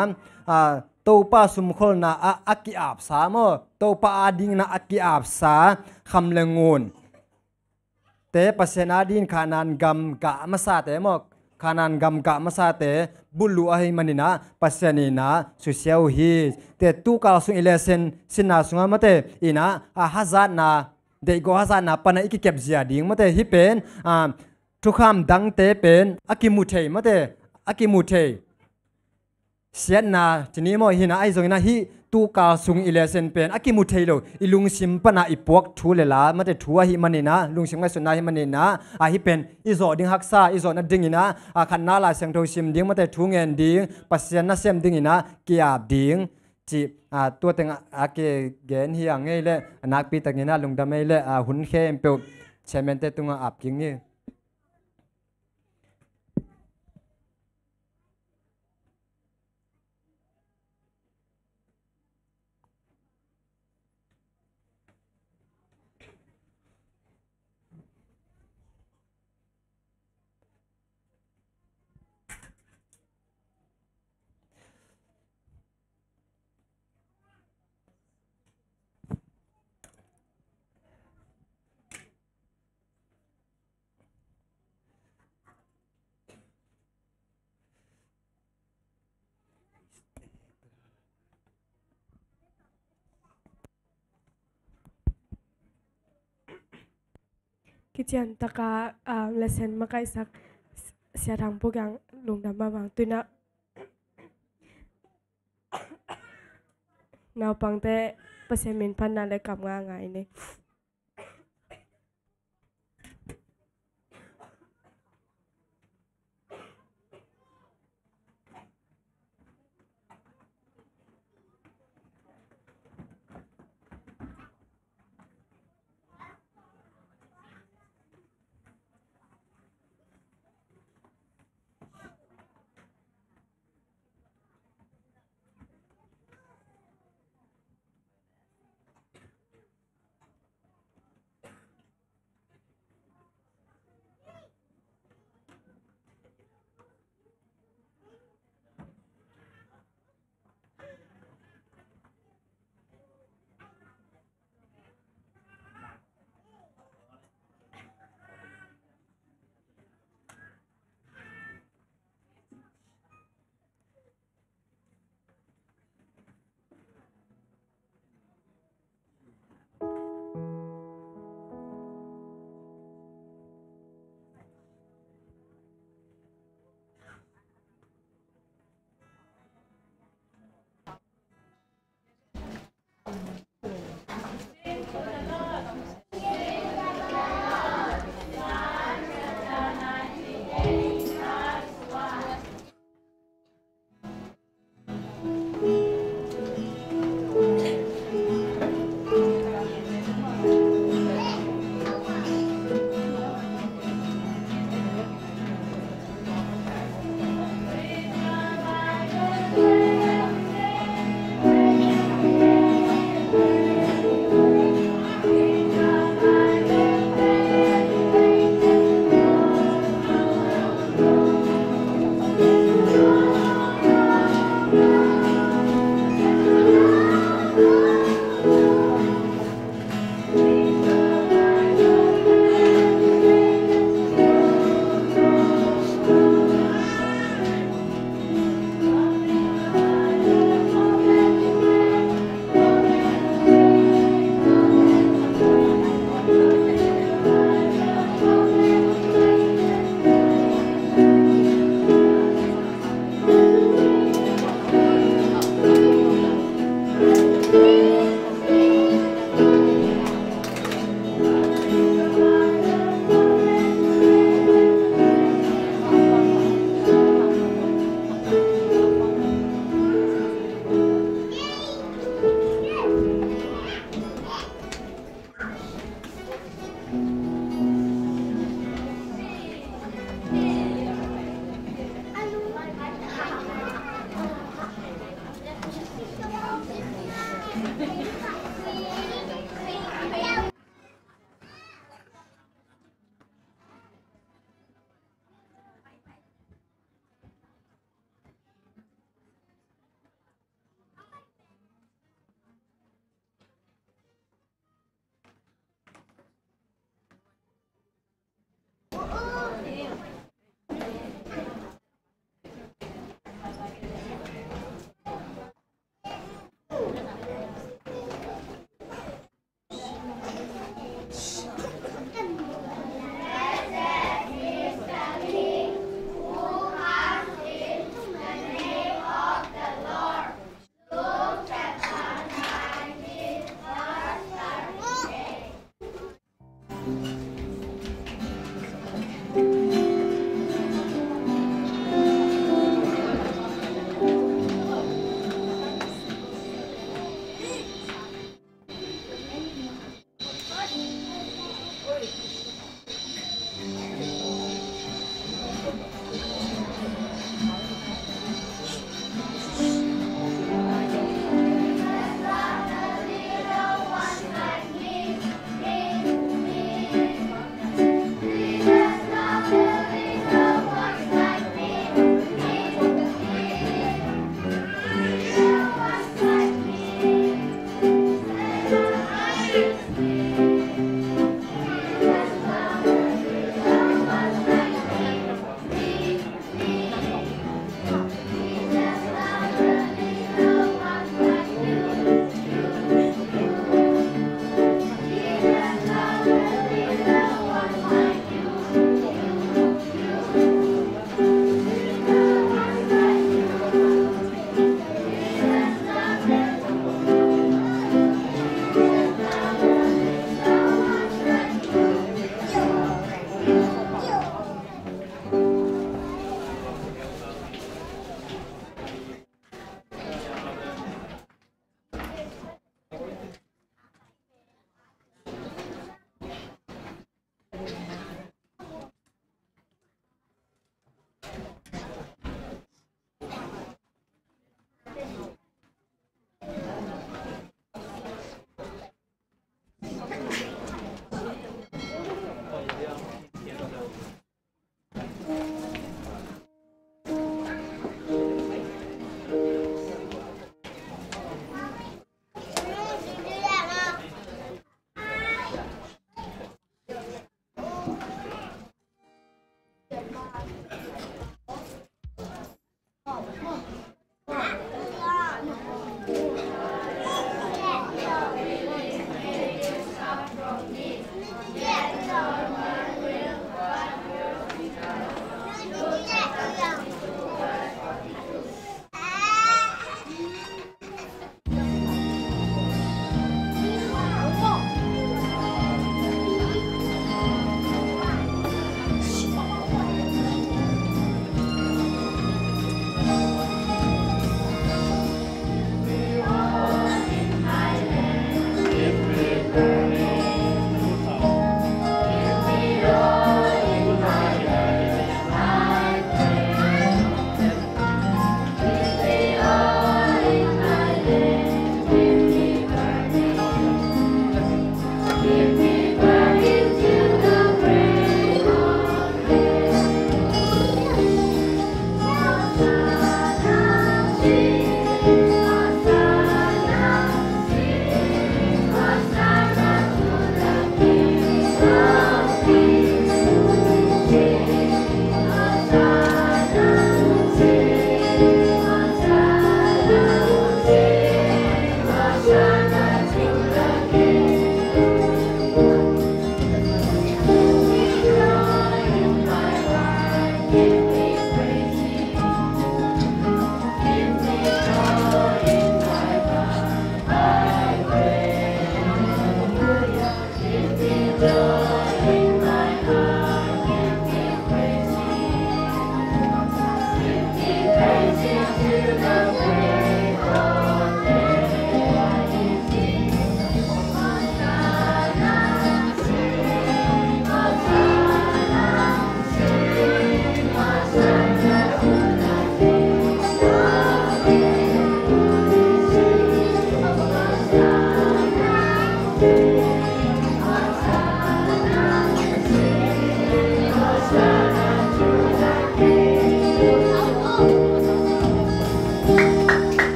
to pa sum khol na aki ap sa mo to pa ading na aki ap sa kham lengun te pasen adin kanan gam ga masa te mo kanan gam ga masa te bulu ahi manina pasenina susiau hi te tu ka sung ilesen sinna sunga mate ina hazat na de go hazat na pana iki kep zia ding mate hi pen thukham dang te pen akimuthei mate akimuthei sian na chini mo hina ai zong na hi tu ka sung ilesen pen akimu thailo ilung sim pana ipok thu le la mate thua hi manina lung sim ngai suna hi manina a hi pen izo ding haksa izo na dingina a khan na la sang tho sim ding mate thu ngen ding pasien na sem dingina kiap ding chi tua teng ake gen hi angai le anak pi tangina lungdamai le hun khem pe chemente tunga ap king ni Kitchen taka lesson makai sak siarang pugang lungdam mamang tuna nào bằng te pasien min pan na le kam nga ngai ne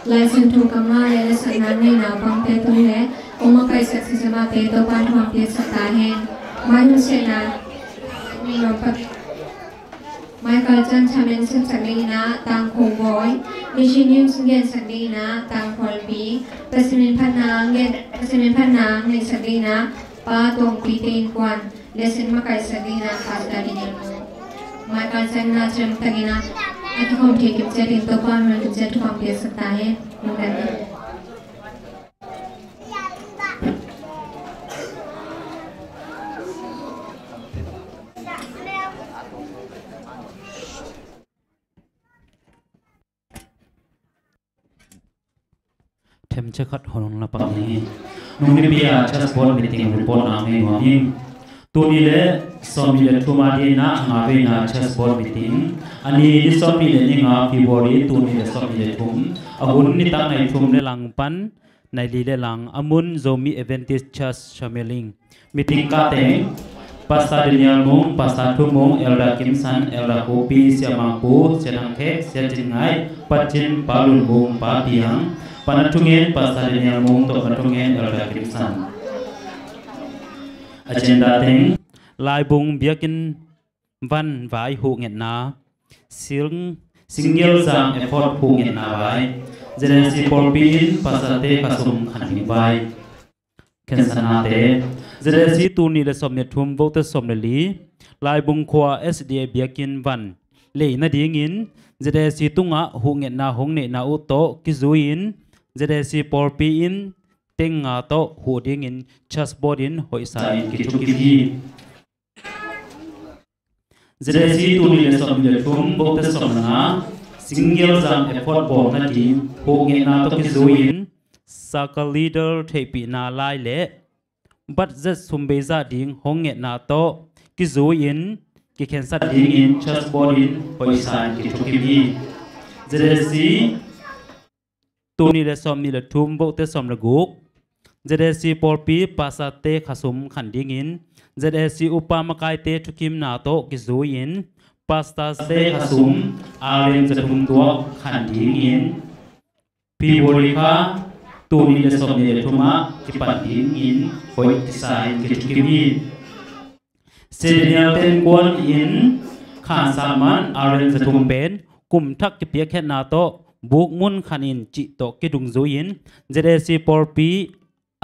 lai sen tu kama le sanan nei na bang te tu le oma kai sak se sama te to pan thom te sata hen manu se na mi no pat Michael Chan chamen sen sakni na tang khong boy machine nim sungen sakni na tang khol pi pasimin phanang ge pasimin phanang nei sakni na pa tong pi tin kwan le sen ma kai sakni na pa ta ni Michael Chan na chem tagina Aku kau take jadi topan menjadi jadi hampir setahun mungkin. Tem cekat holong lapak ni. Nunggu biar cas bol meeting report ame wahim. Tu ni le somi le cuma dia nak ngawe na chess board meeting. Ani di somi le ni ngah February tu ni le somi le tum. Amun ni tak nai tum le lang pan nai li le lang. Amun zomi Adventist Church Shameling meeting kate. Pastor Daniel Mung, Pastor Tu Mung, Elda Kim San, Elda Kopi, Siamangpu, Senang Kek, Siacingai, Pacin, Palun Mung, Papiang, Panatungen, Pastor Daniel Mung, Tok Panatungen, Elda Kim San. Agenda ting lai bung biakin van vai hu nget na single sang effort hu nget na vai jenesi porpin pasate kasum khanin vai kensanate jenesi tuni le somne thum vote somne li lai bung khwa SDA biakin van le na dingin jenesi tunga hu nget na hongne na uto kizuin jenesi porpin Tenga to holding in chessboardin hoisai kitukiki. Zeresi tuni le som le tum bokte som na single jam effort bom na team hoge na to kizuin circle leader thepi na lai le but just sumbeza ding honge na to kizuin ki khensa ding in chessboardin hoisai kitukiki. Zeresi tuni le som ni le tum bokte som le guk ZSC Polpi pasate khasum khandingin ZSC upamakai te thukim na to kizuin pastate khasum aren zathum to khandingin piborika tuni le somni le thuma kipandingin hoi kisai kitukimi senior ten kwon in khan saman aren zathum pen kum thak kipia khet na to buk mun khanin chi to kidung zuin ZSC Polpi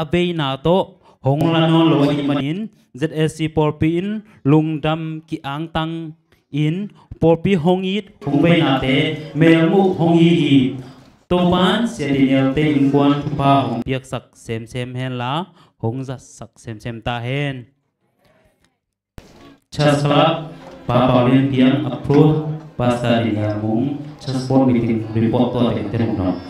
Abey na to hong lano loi manin ZSC Polpi in lungdam ki ang tang in Polpi hong it hong bay na te melmu hong yi to ban Daniel te in kwan pa hong piak sak sem hen la hong zat sak sem ta hen chasla pa paulin piang approve Pastor Daniel Mung chasbon meeting report to te tenong